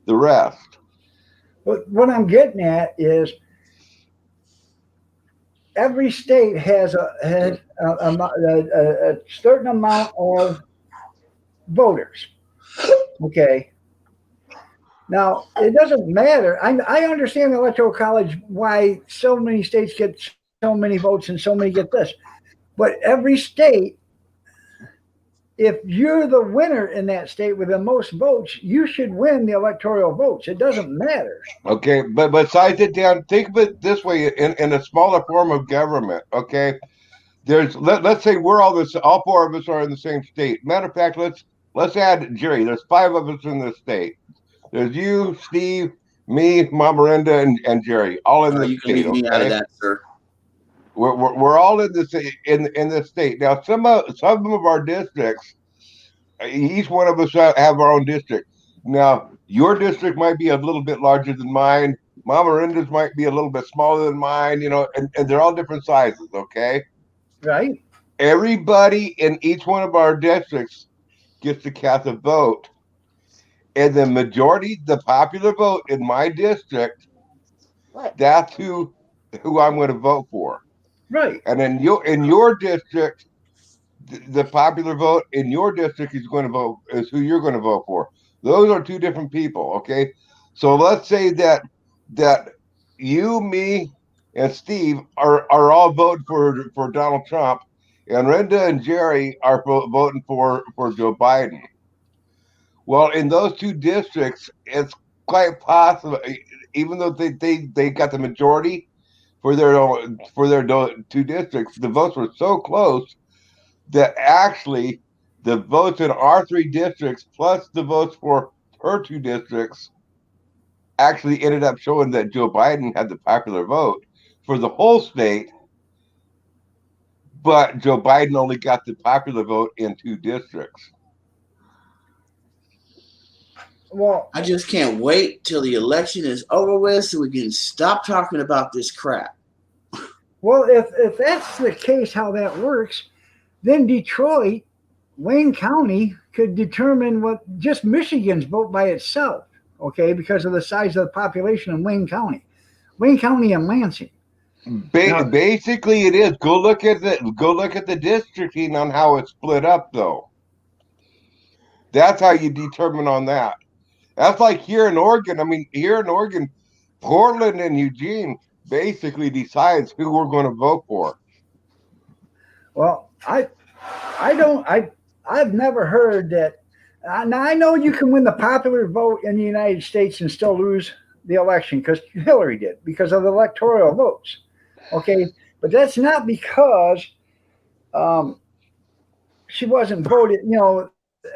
rest. But what I'm getting at is every state has a certain amount of voters. Okay. Now it doesn't matter. I understand the electoral college why so many states get so many votes and so many get this, but every state, if you're the winner in that state with the most votes, you should win the electoral votes. It doesn't matter. Okay, but besides it down, think of it this way in a smaller form of government. Okay, let's say we're all four of us are in the same state. Matter of fact, let's add Jerry. There's 5 of us in the state. There's you, Steve, me, Mama Miranda, and Jerry, all in the You can state. leave me out of that, sir. We're all in this in this state now. Some of our districts, each one of us have our own district. Now your district might be a little bit larger than mine. Mama Miranda's might be a little bit smaller than mine. And they're all different sizes. Okay, Right? everybody in each one of our districts gets to cast a vote, and the majority, the popular vote in my district, that's who I'm going to vote for. Right. And in your district, the popular vote in your district is who you're going to vote for. Those are 2 different people. Okay, so let's say that you, me, and Steve are all voting for Donald Trump, and Renda and Jerry are voting for Joe Biden. Well, in those 2 districts, it's quite possible, even though they got the majority for their 2 districts, the votes were so close that actually the votes in our 3 districts plus the votes for her 2 districts actually ended up showing that Joe Biden had the popular vote for the whole state, but Joe Biden only got the popular vote in 2 districts. Well, I just can't wait till the election is over with so we can stop talking about this crap. Well, if that's the case, how that works, then Detroit, Wayne County could determine what just Michigan's vote by itself, okay, because of the size of the population in Wayne County and Lansing. Basically, it is. Go look at the districting on how it's split up, though. That's how you determine on that. That's like here in Oregon. I mean, here in Oregon, Portland and Eugene basically decides who we're going to vote for. Well, I've never heard that. Now I know you can win the popular vote in the United States and still lose the election because Hillary did because of the electoral votes. Okay, but that's not because she wasn't voted.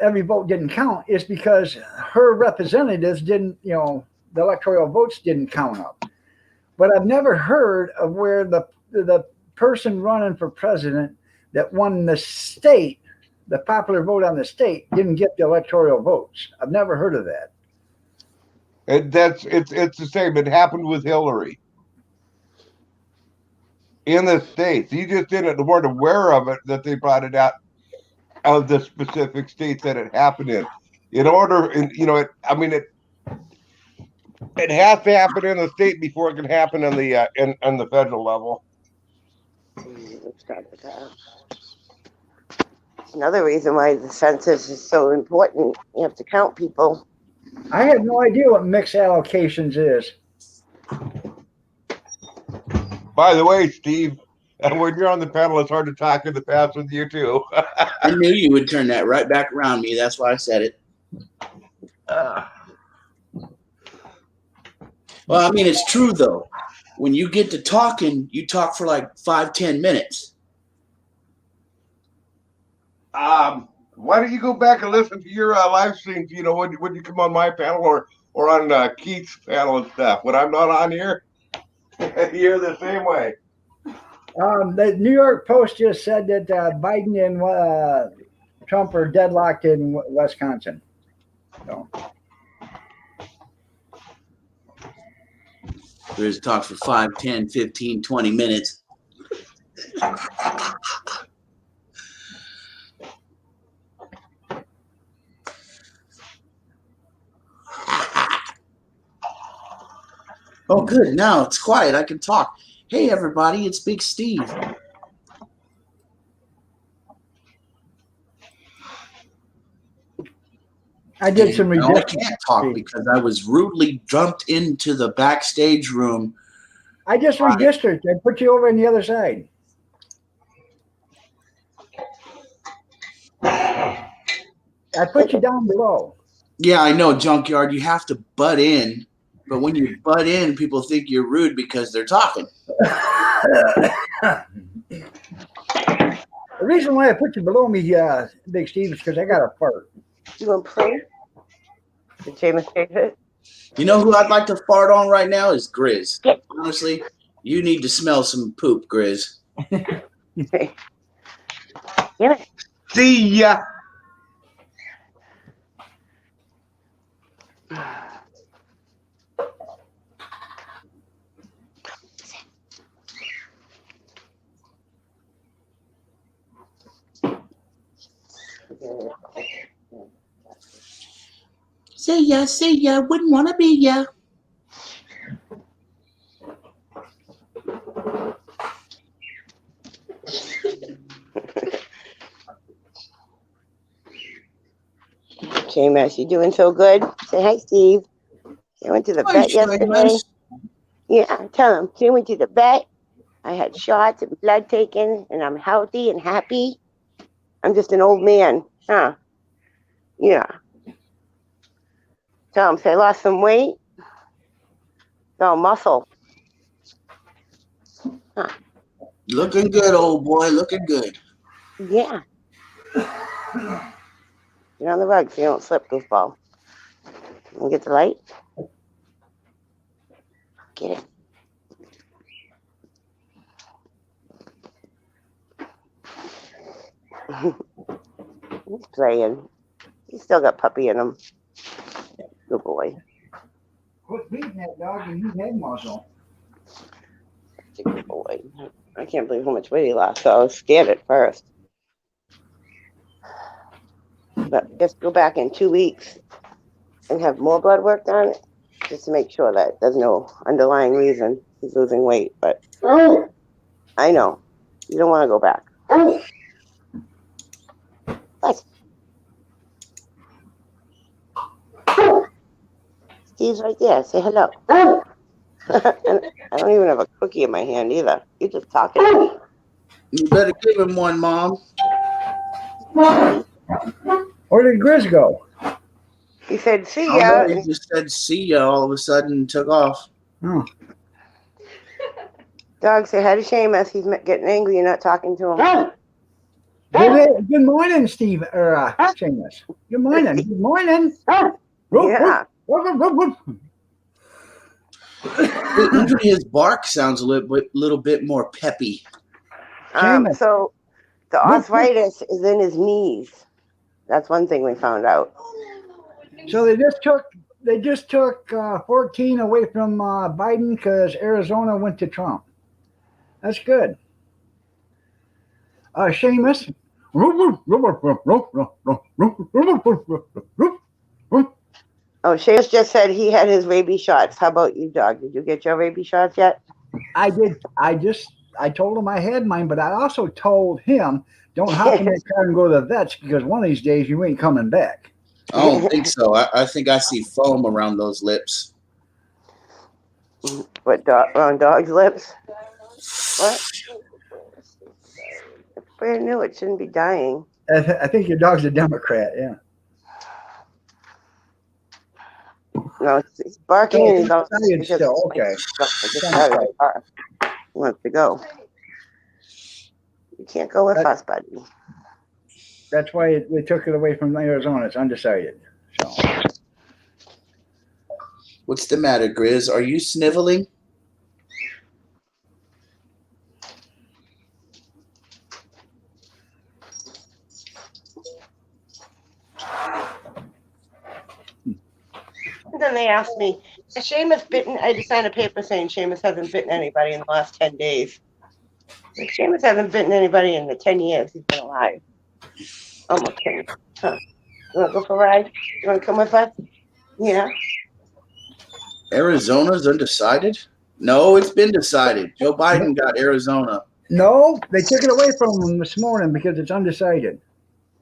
Every vote didn't count. It's because her representatives didn't. The electoral votes didn't count up. But I've never heard of where the person running for president that won the state, the popular vote on the state, didn't get the electoral votes. I've never heard of that. It's the same. It happened with Hillary in the states. You just weren't aware of it, that they brought it out of the specific states that it happened in. It has to happen in the state before it can happen on the federal level. Another reason why the census is so important. You have to count people. I have no idea what mix allocations is. By the way, Steve, when you're on the panel, it's hard to talk in the past with you too. I knew you would turn that right back around me. That's why I said it. Well, I mean, it's true though. When you get to talking, you talk for like 5-10 minutes. Why don't you go back and listen to your live streams? You know, when you come on my panel or on Keith's panel and stuff. When I'm not on here, you're the same way. The New York Post just said that Biden and Trump are deadlocked in Wisconsin. So. There's talk for 5, 10, 15, 20 minutes. Oh, good. Now it's quiet. I can talk. Hey, everybody. It's Big Steve. I did some No, I redistricting. can't talk because I was rudely dumped into the backstage room. I just redistricted. I put you over on the other side. I put you down below. Yeah, I know, Junkyard. You have to butt in. But when you butt in, people think you're rude because they're talking. The reason why I put you below me, Big Steve, is because I got a fart. You want to pray? Did Seamus take it? You know who I'd like to fart on right now is Grizz. Honestly, you need to smell some poop, Grizz. Yeah. See ya. See ya, wouldn't want to be ya. Seamus, you doing so good? Say hi, Steve. I went to the Hi, vet yesterday. Seamus. Yeah, tell him. I went to the vet. I had shots and blood taken, and I'm healthy and happy. I'm just an old man, huh? Yeah. Tell him, say I lost some weight. No, muscle. Huh. Looking good, old boy. Looking good. Yeah. Get on the rug so you don't slip, goofball. Want to get the light? Get it. He's playing. He's still got puppy in him. Good boy. Quit beating that dog and use head muscle. Such a good boy. I can't believe how much weight he lost. So I was scared at first. But just go back in 2 weeks and have more blood work done just to make sure that there's no underlying reason he's losing weight. But I know you don't want to go back. What? Steve's right there. Say hello. And I don't even have a cookie in my hand either. You're just talking. You better give him one, Mom. Where did Grizz go? He said, see Oh, ya. no, he just said see ya all of a sudden and took off. Oh. Dog, say hi to Seamus. He's getting angry. You're not talking to him. Good morning, Steve, or Seamus. Good morning. Good morning. Yeah. Even his bark sounds a little bit more peppy. Seamus. So the arthritis is in his knees. That's one thing we found out. So they just took 14 away from Biden because Arizona went to Trump. That's good. Seamus. Oh, Seamus just said he had his rabies shots. How about you, dog? Did you get your rabies shots yet? I did. I told him I had mine, but I also told him don't hop in that car and go to the vets because one of these days you ain't coming back. I don't think so. I think I see foam around those lips. What, on dog's lips? What? It's brand new. It shouldn't be dying. I think your dog's a Democrat. Yeah. No, it's barking and he's all It's still okay. He wants to go. You can't go with us, buddy. That's why they took it away from Arizona. It's undecided. So. What's the matter, Grizz? Are you sniveling? And then they asked me, has Seamus bitten? I just signed a paper saying Seamus hasn't bitten anybody in the last 10 days. Like, Seamus hasn't bitten anybody in the 10 years he's been alive. Almost 10. Huh. You want to go for a ride? You want to come with us? Yeah. Arizona's undecided? No, it's been decided. Joe Biden got Arizona. No, they took it away from him this morning because it's undecided.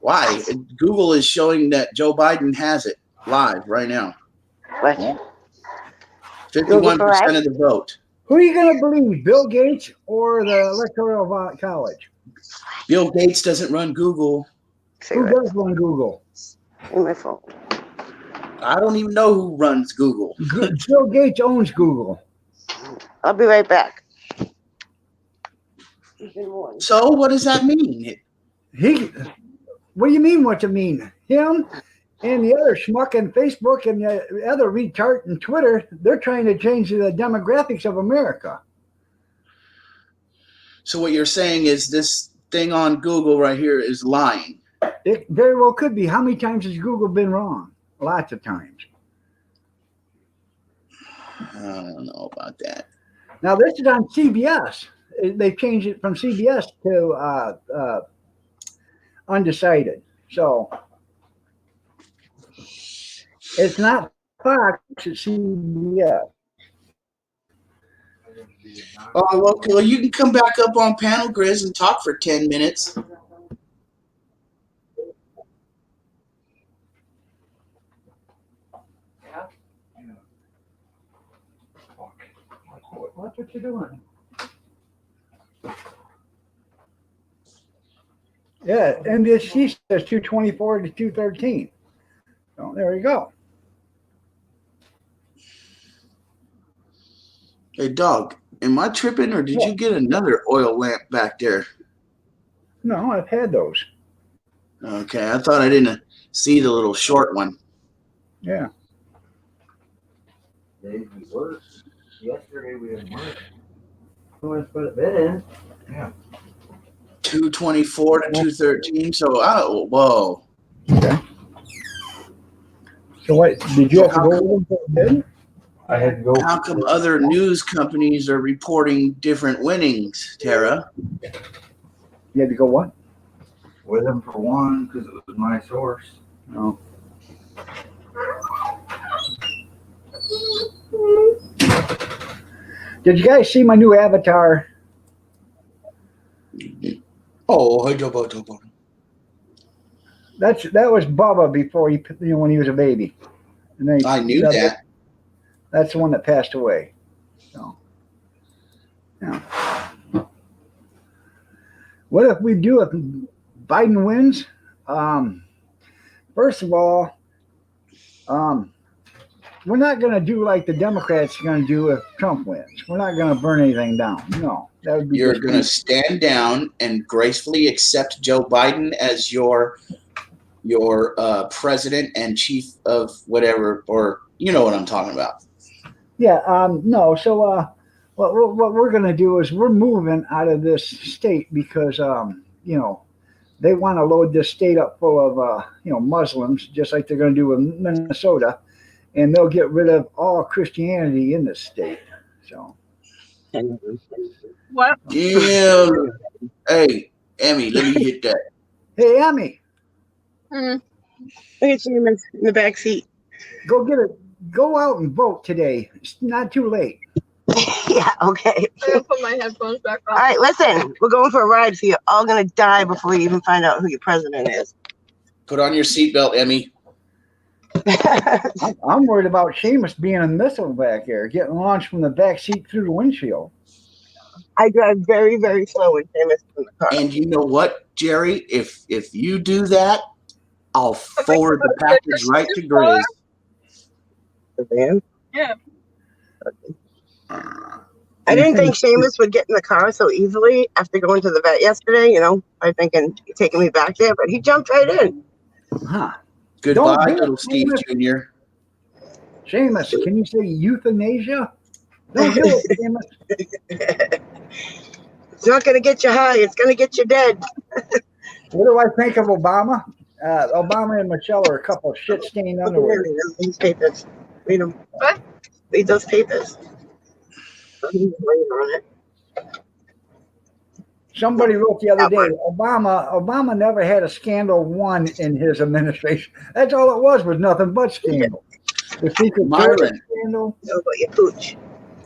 Why? Google is showing that Joe Biden has it live right now. What? 51% of the vote. Who are you going to believe, Bill Gates or the Electoral College? Bill Gates doesn't run Google. Who does run Google? In my phone. I don't even know who runs Google. Bill Gates owns Google. I'll be right back. So what does that mean? What do you mean? What you mean? Him and the other schmuck and Facebook and the other retard and Twitter, they're trying to change the demographics of America. So what you're saying is this thing on Google right here is lying. It very well could be. How many times has Google been wrong? Lots of times. I don't know about that. Now this is on CBS. They changed it from CBS to undecided. So it's not Fox, it's CBS. Oh, well, you can come back up on panel, Grizz, and talk for 10 minutes. Watch what you're doing. Yeah, and this she says 224 to 213. So there you go. Hey, dog, am I tripping or did you get another oil lamp back there? No, I've had those. Okay, I thought I didn't see the little short one. Yeah. Days we worked. Yesterday we had work. Who wants to put a bid in? Yeah. 224 to 213. So, whoa. Okay. So what, did you have to go with them for a bid? I had to go. How come other news companies are reporting different winnings, Tara? You had to go what? With him for one because it was my source. No. Did you guys see my new avatar? Oh, I don't know. That was Bubba before when he was a baby. And then I knew that. That's the one that passed away. So, yeah. What if we do if Biden wins? First of all, we're not going to do like the Democrats are going to do if Trump wins. We're not going to burn anything down. No, that would be. You're going to stand down and gracefully accept Joe Biden as your president and chief of whatever, or you know what I'm talking about. Yeah. No. So, what we're going to do is we're moving out of this state because they want to load this state up full of Muslims, just like they're going to do with Minnesota. And they'll get rid of all Christianity in this state. So, What? Yeah. Hey, Emmy, let me hit that. hey, Emmy, Look at you in the back seat. go get it. Go out and vote today. It's not too late. Yeah, okay. I'm gonna put my headphones back on. All right, listen. We're going for a ride, so you're all going to die before you even find out who your president is. Put on your seatbelt, Emmy. I'm worried about Seamus being a missile back there, getting launched from the back seat through the windshield. I drive very, very slow when Seamus in the car. And you know what, Jerry? If you do that, I'll forward the package right to Grizz. The van? Yeah. I didn't think Seamus would get in the car so easily after going to the vet yesterday, by thinking taking me back there, but he jumped right in. Huh. Goodbye, Don't do it, little Steve Seamus. Jr. Seamus, can you say euthanasia? Don't do it, Seamus. It's not going to get you high. It's going to get you dead. What do I think of Obama? Obama and Michelle are a couple of shit-stained underwear. These papers. Read them. What? Read those papers. On it. Somebody wrote the other day, Obama never had a scandal one in his administration. That's all it was nothing but scandal. The Secret Myron. Service scandal. Know about your pooch.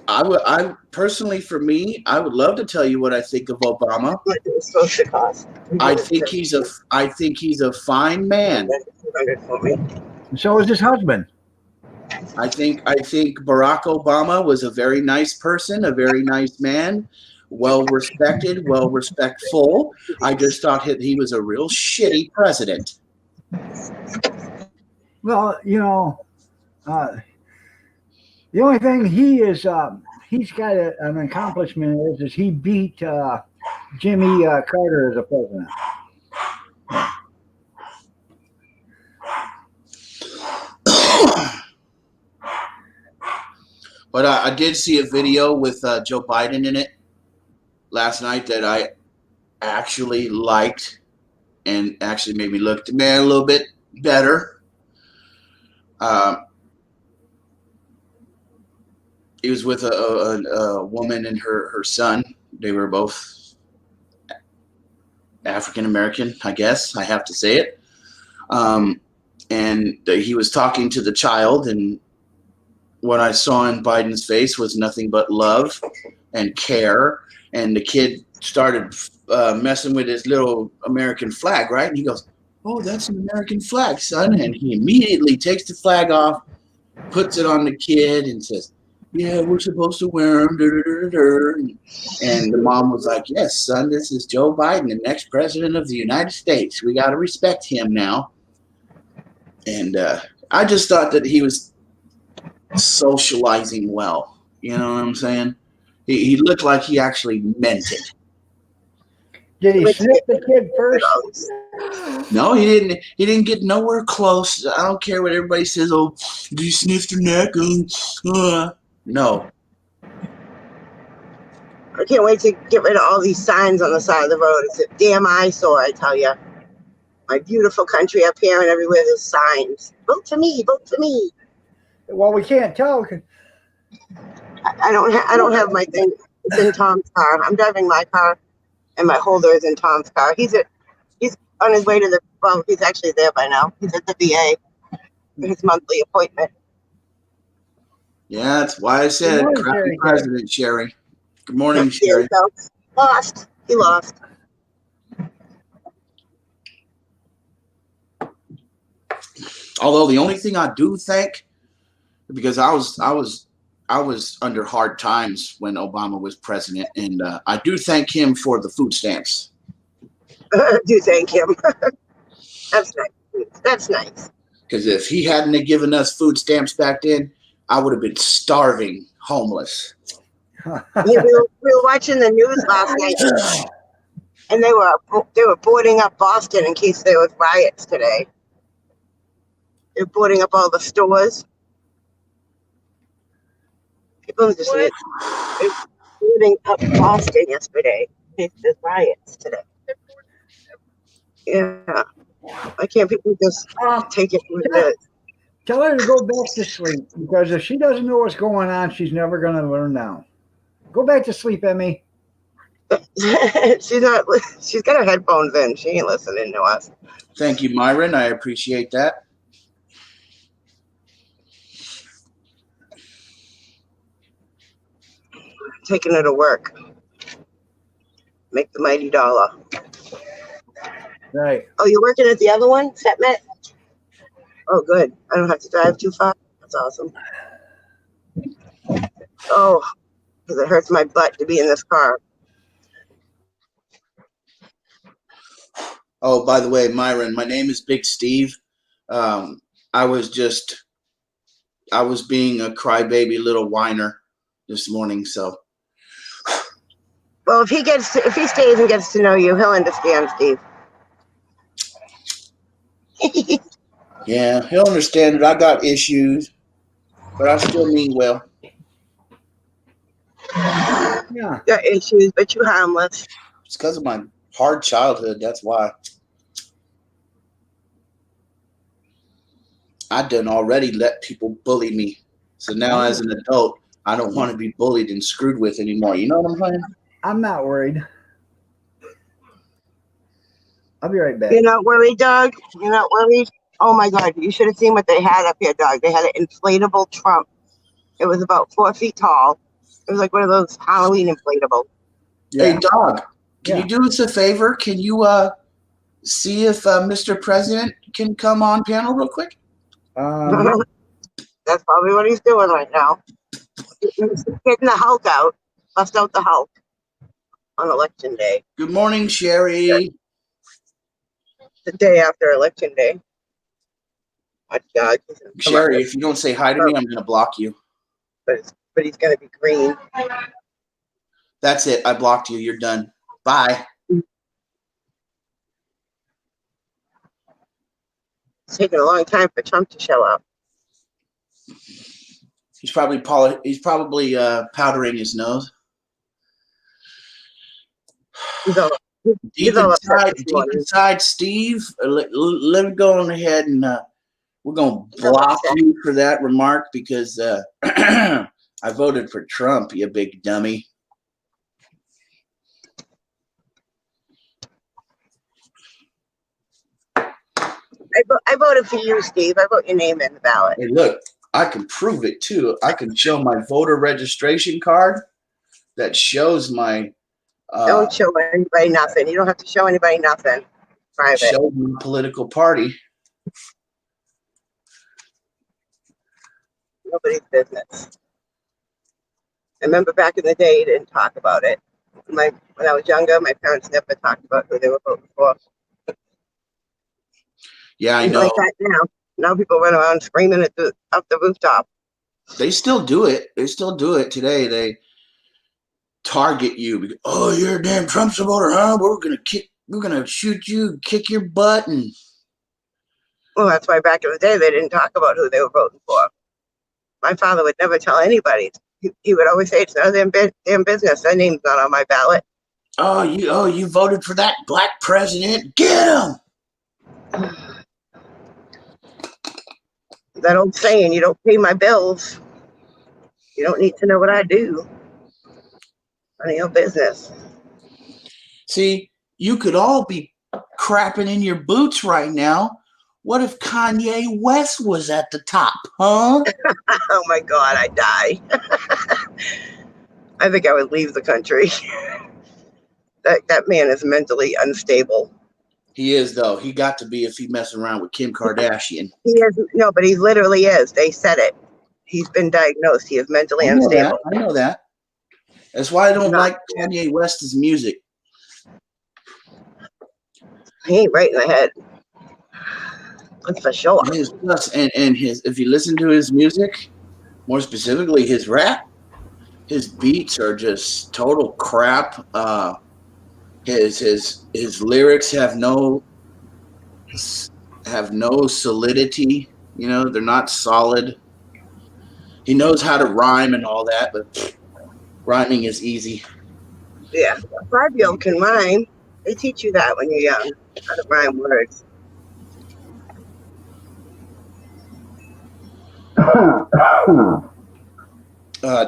I personally, for me, I would love to tell you what I think of Obama. What it was supposed to cost. I think he's a fine man. For me. So is his husband. I think Barack Obama was a very nice person, a very nice man, well respected, well respectful. I just thought he was a real shitty president. Well, the only thing he's got an accomplishment is he beat Jimmy Carter as a president. But I did see a video with Joe Biden in it last night that I actually liked and actually made me look a little bit better. He was with a woman and her son. They were both African American, I guess. I have to say it. And he was talking to the child, and what I saw in Biden's face was nothing but love and care. And the kid started messing with his little American flag, right? And he goes, "Oh, that's an American flag, son." And he immediately takes the flag off, puts it on the kid, and says, "Yeah, we're supposed to wear them." And the mom was like, "Yes, son, this is Joe Biden, the next president of the United States. We got to respect him now." And I just thought that he was socializing well. You know what I'm saying? He looked like he actually meant it. Did he sniff the kid first? No, he didn't. He didn't get nowhere close. I don't care what everybody says. "Oh, did you sniff their neck?" No. I can't wait to get rid of all these signs on the side of the road. It's a damn eyesore, I tell you. My beautiful country up here, and everywhere there's signs. Vote for me, vote for me. Well, we can't tell. I don't have my thing. It's in Tom's car. I'm driving my car, and my holder is in Tom's car. He's on his way to he's actually there by now. He's at the VA for his monthly appointment. Yeah, that's why I said Good morning, crappy Sherry. president, Sherry. Good morning, Sherry. Lost. He lost. Although the only thing I do think, because I was under hard times when Obama was president, and I do thank him for the food stamps. Do thank him. That's nice. That's nice. Because if he hadn't have given us food stamps back then, I would have been starving, homeless. Yeah, we were watching the news last night, and they were boarding up Boston in case there was riots today. They're boarding up all the stores. People just they're boarding up Boston yesterday in case there's riots today. Yeah, why can't people just take it with it? Tell her to go back to sleep, because if she doesn't know what's going on, she's never going to learn now. Go back to sleep, Emmy. She's not. She's got her headphones in. She ain't listening to us. Thank you, Myron. I appreciate that. Taking her to work. Make the mighty dollar. Right. Oh, you're working at the other one, SetMet? Oh, good. I don't have to drive too far. That's awesome. Oh, because it hurts my butt to be in this car. Oh, by the way, Myron, my name is Big Steve. I was being a crybaby little whiner this morning, so. Well, if he stays and gets to know you, he'll understand, Steve. Yeah, he'll understand that I got issues, but I still mean well. Yeah. Got issues, but you harmless. It's because of my hard childhood. That's why. I done already let people bully me. So now as an adult, I don't want to be bullied and screwed with anymore. You know what I'm saying? I'm not worried. I'll be right back. You're not worried, dog? You're not worried? Oh my God, you should have seen what they had up here, dog. They had an inflatable Trump. It was about 4 feet tall. It was like one of those Halloween inflatable. Yeah. Hey, dog, can Yeah. you do us a favor? Can you see if Mr. President can come on panel real quick? That's probably what he's doing right now. He's getting the Hulk out. Bust out the Hulk on election day. Good morning, Sherry. The day after election day. My God. Sherry, if you don't say hi to me, I'm going to block you. But he's going to be green. That's it. I blocked you. You're done. Bye. It's taking a long time for Trump to show up. He's probably powdering his nose. He's all Deep upset this morning. inside, Steve, let me go on ahead and we're going to block you for that remark because I voted for Trump, you big dummy. I voted for you, Steve. I vote your name in the ballot. Hey, look, I can prove it too. I can show my voter registration card that shows my Don't show anybody nothing. You don't have to show anybody nothing. Private. show my political party. Nobody's business. I remember back in the day, you didn't talk about it. When I was younger, my parents never talked about who they were voting for. Yeah, I It's know. like that now. Now people run around screaming up the rooftop. They still do it. They still do it today. They target you because, oh, you're a damn Trump supporter, huh? We're gonna shoot you, kick your butt, and Well, that's why back in the day they didn't talk about who they were voting for. My father would never tell anybody. He would always say, "It's none of their damn business. Their name's not on my ballot." you voted for that black president? Get him! That old saying, "You don't pay my bills. You don't need to know what I do. None of your business." See, you could all be crapping in your boots right now. What if Kanye West was at the top, huh? Oh my God, I'd die. I think I would leave the country. That man is mentally unstable. He is, though. He got to be if he messing around with Kim Kardashian. He is no, but he literally is. They said it. He's been diagnosed. He is mentally unstable. I know that. That's why I don't like Kanye West's music. He ain't right in the head. That's for sure. If you listen to his music, more specifically his rap, his beats are just total crap. His lyrics have no solidity. You know, they're not solid. He knows how to rhyme and all that, but rhyming is easy. Yeah, a 5-year-old can rhyme. They teach you that when you're young, how to rhyme words.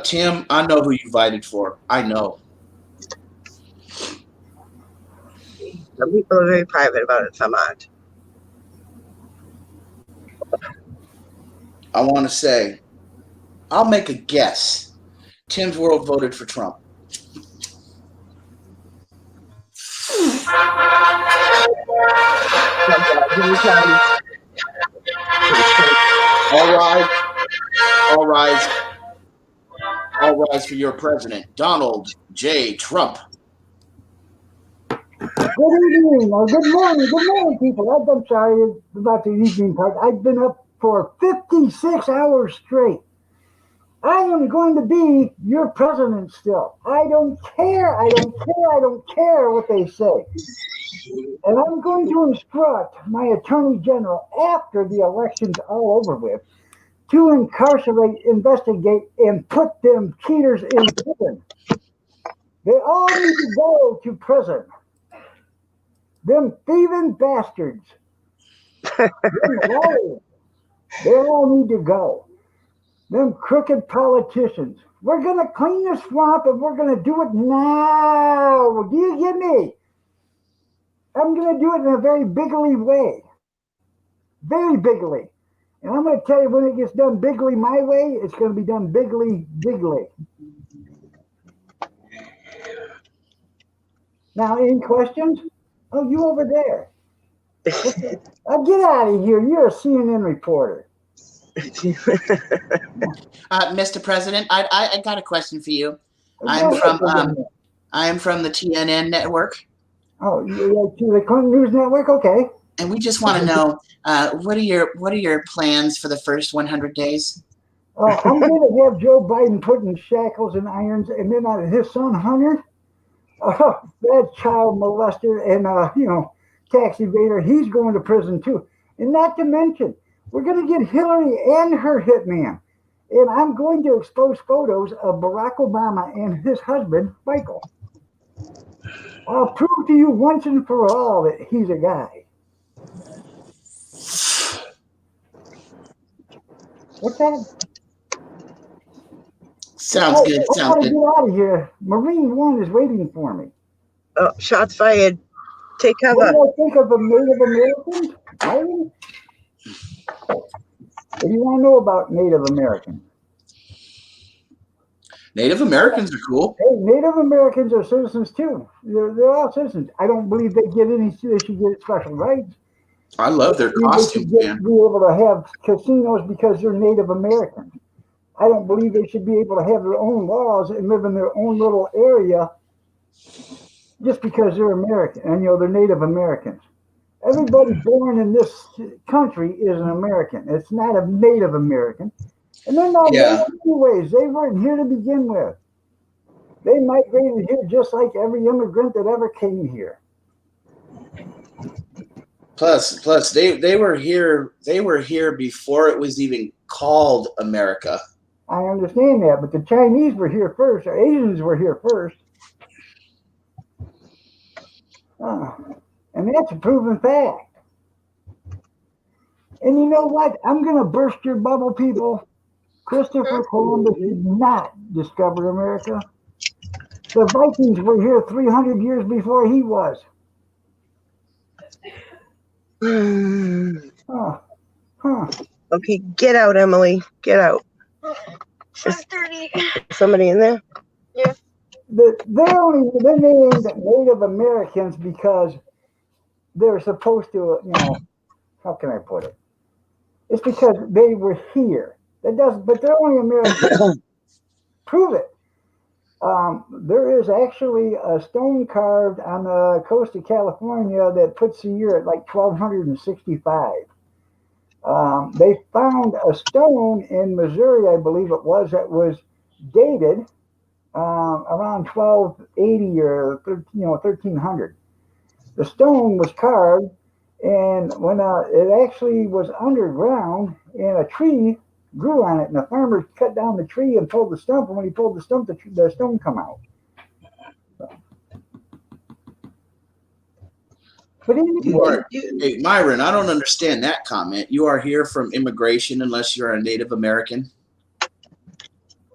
Tim, I know who you voted for. I know. Some people are very private about it, some aren't. I want to say, I'll make a guess. Tim's World voted for Trump. All rise. All rise. All rise for your president, Donald J. Trump. Good evening, or good morning, people. I'm sorry about the evening part. I've been up for 56 hours straight. I am going to be your president still. I don't care what they say. And I'm going to instruct my attorney general after the election's all over with to incarcerate, investigate, and put them cheaters in prison. They all need to go to prison. Them thieving bastards. They all need to go. Them crooked politicians. We're going to clean the swamp and we're going to do it now. Do you get me? I'm going to do it in a very bigly way. Very bigly. And I'm going to tell you, when it gets done bigly my way, it's going to be done bigly. Now, any questions? Oh, you over there. Get out of here. You're a CNN reporter. Mr. President, I got a question for you. I'm from the TNN network. Oh, to the Clinton News Network? Okay. And we just want to know what are your plans for the first 100 days? I'm going to have Joe Biden put in shackles and irons, and then his son Hunter, that child molester and tax evader, he's going to prison too. And not to mention, we're going to get Hillary and her hitman, and I'm going to expose photos of Barack Obama and his husband Michael. I'll prove to you once and for all that he's a guy. What's that? Sounds good. I gotta get out of here. Marine One is waiting for me. Oh, shots fired. Take cover. What do I think of the Native Americans? Marine? What do you want to know about Native Americans? Native Americans are cool. Hey, Native Americans are citizens too. They're all citizens. I don't believe they should get special rights. I love their costumes, man. Be able to have casinos because they're Native Americans. I don't believe they should be able to have their own laws and live in their own little area just because they're American and they're Native Americans. Everybody born in this country is an American. It's not a Native American. And they're not Native anyways. They weren't here to begin with. They migrated here just like every immigrant that ever came here. Plus, they were here. They were here before it was even called America. I understand that, but the Chinese were here first. The Asians were here first. And that's a proven fact. And you know what? I'm going to burst your bubble, people. Christopher Columbus did not discover America. The Vikings were here 300 years before he was. Okay, get out, Emily. Get out. Somebody in there? Yeah. They're named Native Americans because they're supposed to, how can I put it? It's because they were here. But they're only Americans. Prove it. There is actually a stone carved on the coast of California that puts the year at like 1265. They found a stone in Missouri, I believe it was, that was dated around 1280 or 1300. The stone was carved, and when it actually was underground, and a tree grew on it, and the farmer cut down the tree and pulled the stump, and when he pulled the stump, the stone come out. But hey, Myron, I don't understand that comment. You are here from immigration unless you're a Native American.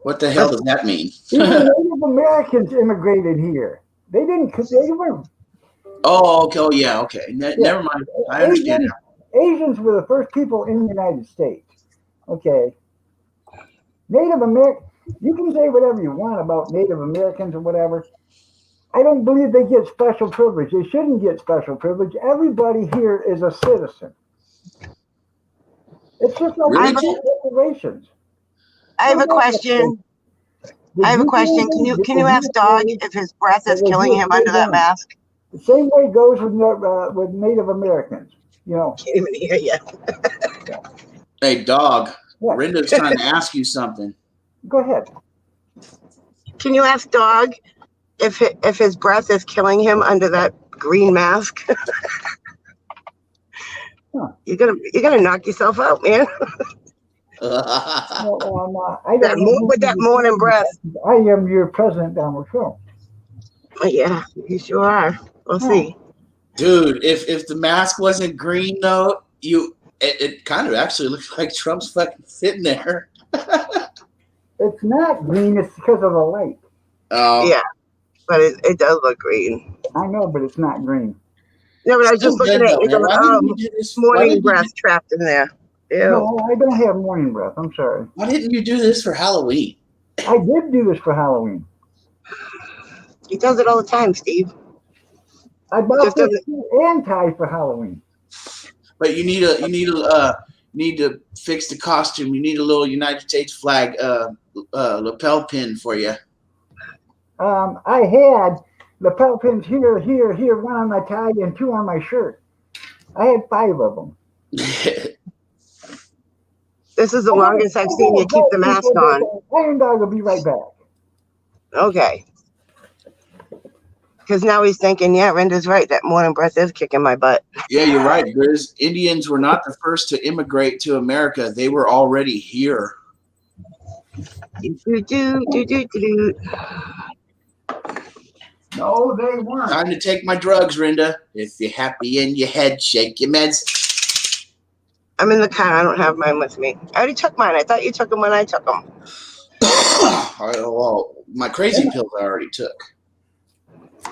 What the hell does that mean? Even Native Americans immigrated here. They didn't, because they were. Oh, okay. Oh, yeah. Okay. Never mind. I understand now. Asians were the first people in the United States. Okay. Native American, you can say whatever you want about Native Americans or whatever. I don't believe they get special privilege. They shouldn't get special privilege. Everybody here is a citizen. It's just like Really? corporations. I have a question. I have a question. Can you ask Dog if his breath is killing him under that mask? The same way it goes with Native Americans. You know. Can't even hear you. Hey, Dog. What? Rinda's trying to ask you something. Go ahead. Can you ask Dog if his breath is killing him under that green mask? Huh. You're gonna knock yourself out, man. Well, I don't know With that morning breath. I am your president, Donald Trump. Yeah, you sure are. We'll see. Dude, if the mask wasn't green though, it kind of actually looks like Trump's fucking sitting there. It's not green. It's because of the light. Oh, Yeah, but it does look green. I know, but it's not green. No, but I was just looking at Why didn't you do this? Why morning didn't you breath trapped in there. Ew. No, I don't have morning breath. I'm sorry. Why didn't you do this for Halloween? I did do this for Halloween. He does it all the time, Steve. I bought Just this suit and tie for Halloween. But you need to fix the costume. You need a little United States flag lapel pin for you. I had lapel pins here, one on my tie and 2 on my shirt. I had 5 of them. This is the longest I've seen you keep the mask on. Iron Dog will be right back. Okay. Because now he's thinking, yeah, Rinda's right. That morning breath is kicking my butt. Yeah, you're right. Indians were not the first to immigrate to America. They were already here. Do. No, they weren't. Time to take my drugs, Rinda. If you're happy in your head, shake your meds. I'm in the car. I don't have mine with me. I already took mine. I thought you took them when I took them. Well, my crazy pills I already took.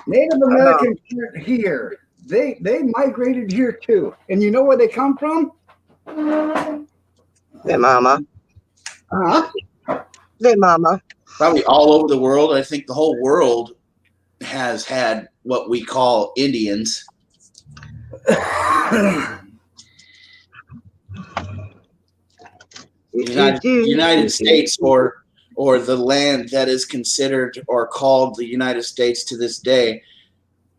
Native Americans weren't here. They migrated here too. And you know where they come from? Their mama. Huh? Their mama. Probably all over the world. I think the whole world has had what we call Indians. United States, or the land that is considered or called the United States to this day.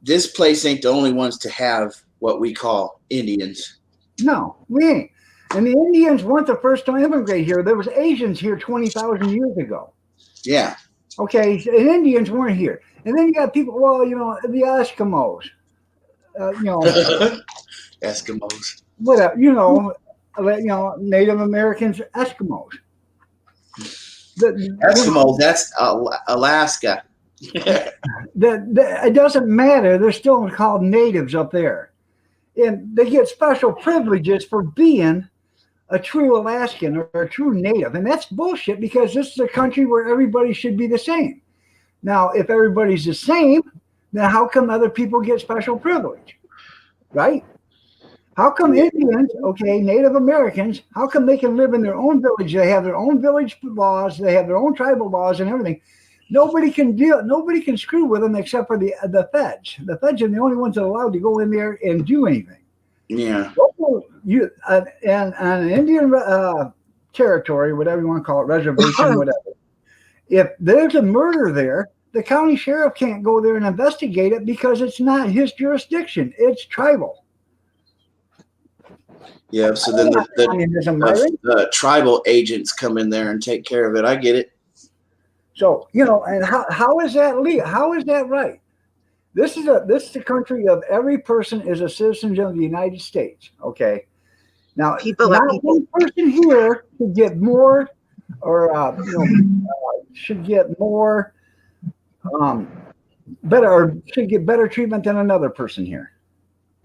This place ain't the only ones to have what we call Indians. No, we ain't. And the Indians weren't the first to immigrate here. There was Asians here 20,000 years ago. Yeah. Okay, and Indians weren't here. And then you got people, well, you know, the Eskimos. Eskimos. Whatever, Native Americans, Eskimos. Eskimos, that's Alaska. It doesn't matter. They're still called natives up there. And they get special privileges for being a true Alaskan or a true native. And that's bullshit, because this is a country where everybody should be the same. Now, if everybody's the same, then how come other people get special privilege? Right? How come Indians, Native Americans, how come they can live in their own village? They have their own village laws. They have their own tribal laws and everything. Nobody can screw with them except for the feds. The feds are the only ones that are allowed to go in there and do anything. Yeah. And an Indian territory, whatever you want to call it, reservation, whatever. If there's a murder there, the county sheriff can't go there and investigate it because it's not his jurisdiction. It's tribal. Yeah, so then the tribal agents come in there and take care of it. I get it. So, and how is that legal? How is that right? This is the country of every person is a citizen of the United States. Okay. Now, one person here should get more, or should get more, should get better treatment than another person here,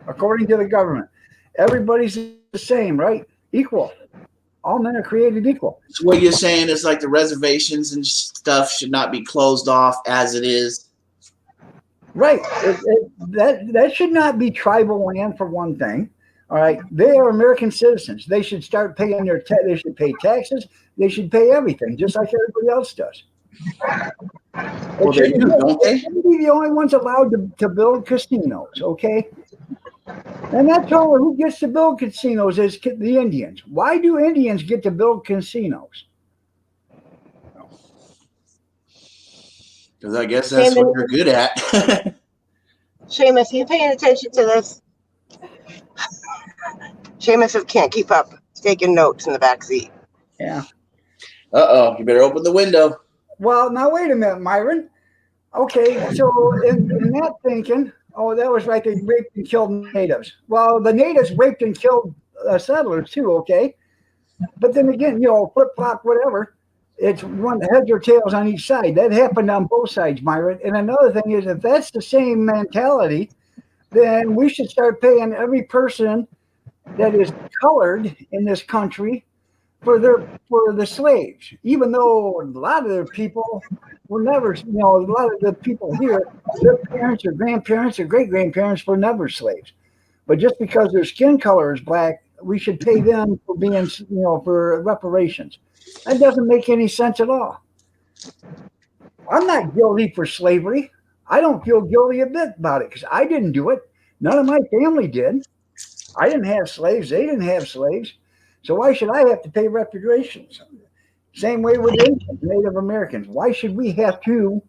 according to the government. Everybody's the same, right? Equal. All men are created equal. So what you're saying is like the reservations and stuff should not be closed off as it is. Right. That should not be tribal land, for one thing. All right. They are American citizens. They should start paying they should pay taxes. They should pay everything, just like everybody else does. Well, they do, don't they? They should be the only ones allowed to build casinos, okay? And that's all. Who gets to build casinos is the Indians. Why do Indians get to build casinos? Because I guess that's what they're good at. Seamus, you paying attention to this? Seamus can't keep up. He's taking notes in the back seat. Yeah. Uh-oh, you better open the window. Well, now wait a minute, Myron. Okay, so in that thinking, oh, that was right. They raped and killed natives. Well, the natives raped and killed settlers too. Okay, but then again, flip flop, whatever. It's one heads or tails on each side. That happened on both sides, Myron. And another thing is, if that's the same mentality, then we should start paying every person that is colored in this country for the slaves, even though a lot of their people were never, a lot of the people here, their parents or grandparents or great grandparents were never slaves. But just because their skin color is black, we should pay them for being, for reparations. That doesn't make any sense at all. I'm not guilty for slavery. I don't feel guilty a bit about it because I didn't do it. None of my family did. I didn't have slaves. They didn't have slaves. So why should I have to pay reparations? Same way with Indians, Native Americans. Why should we have to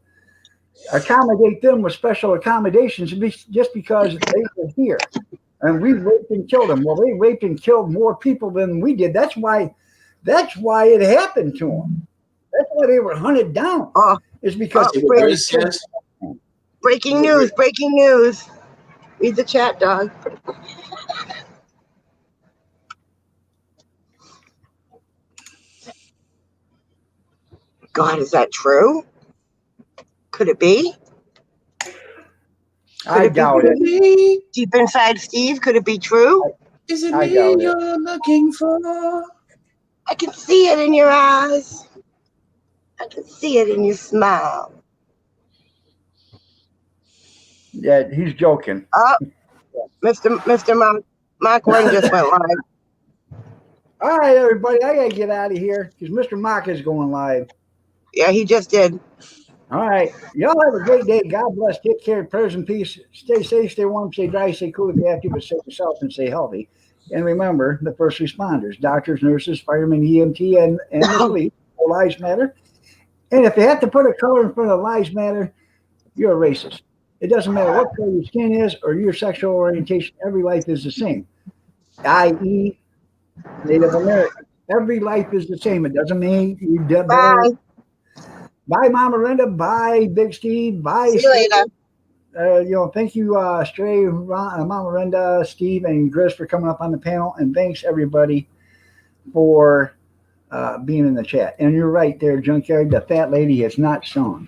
accommodate them with special accommodations just because they were here? And we raped and killed them. Well, they raped and killed more people than we did. That's why it happened to them. That's why they were hunted down. It's because breaking news. Breaking news. Read the chat, dog. God, is that true? Could it be? I doubt it. Deep inside Steve, could it be true? Is it me you're looking for? I can see it in your eyes. I can see it in your smile. Yeah, he's joking. Oh, Mr. Mark Warren just went live. All right, everybody, I gotta get out of here because Mr. Mock is going live. Yeah, he just did. All right. Y'all have a great day. God bless. Take care. Prayers and peace. Stay safe, stay warm, stay dry, stay cool if you have to, but stay yourself and stay healthy. And remember, the first responders, doctors, nurses, firemen, EMT, and the police, all lives matter. And if you have to put a color in front of lives matter, you're a racist. It doesn't matter what color your skin is or your sexual orientation. Every life is the same, i.e. Native American. Every life is the same. It doesn't mean you dead. Bye. Bye, Mama Linda. Bye, Big Steve. Bye. See you later. Thank you, Stray, Mama Linda, Steve, and Chris for coming up on the panel. And thanks, everybody, for being in the chat. And you're right there, Junkyard. The fat lady has not sung.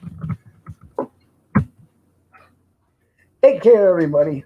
Take care, everybody.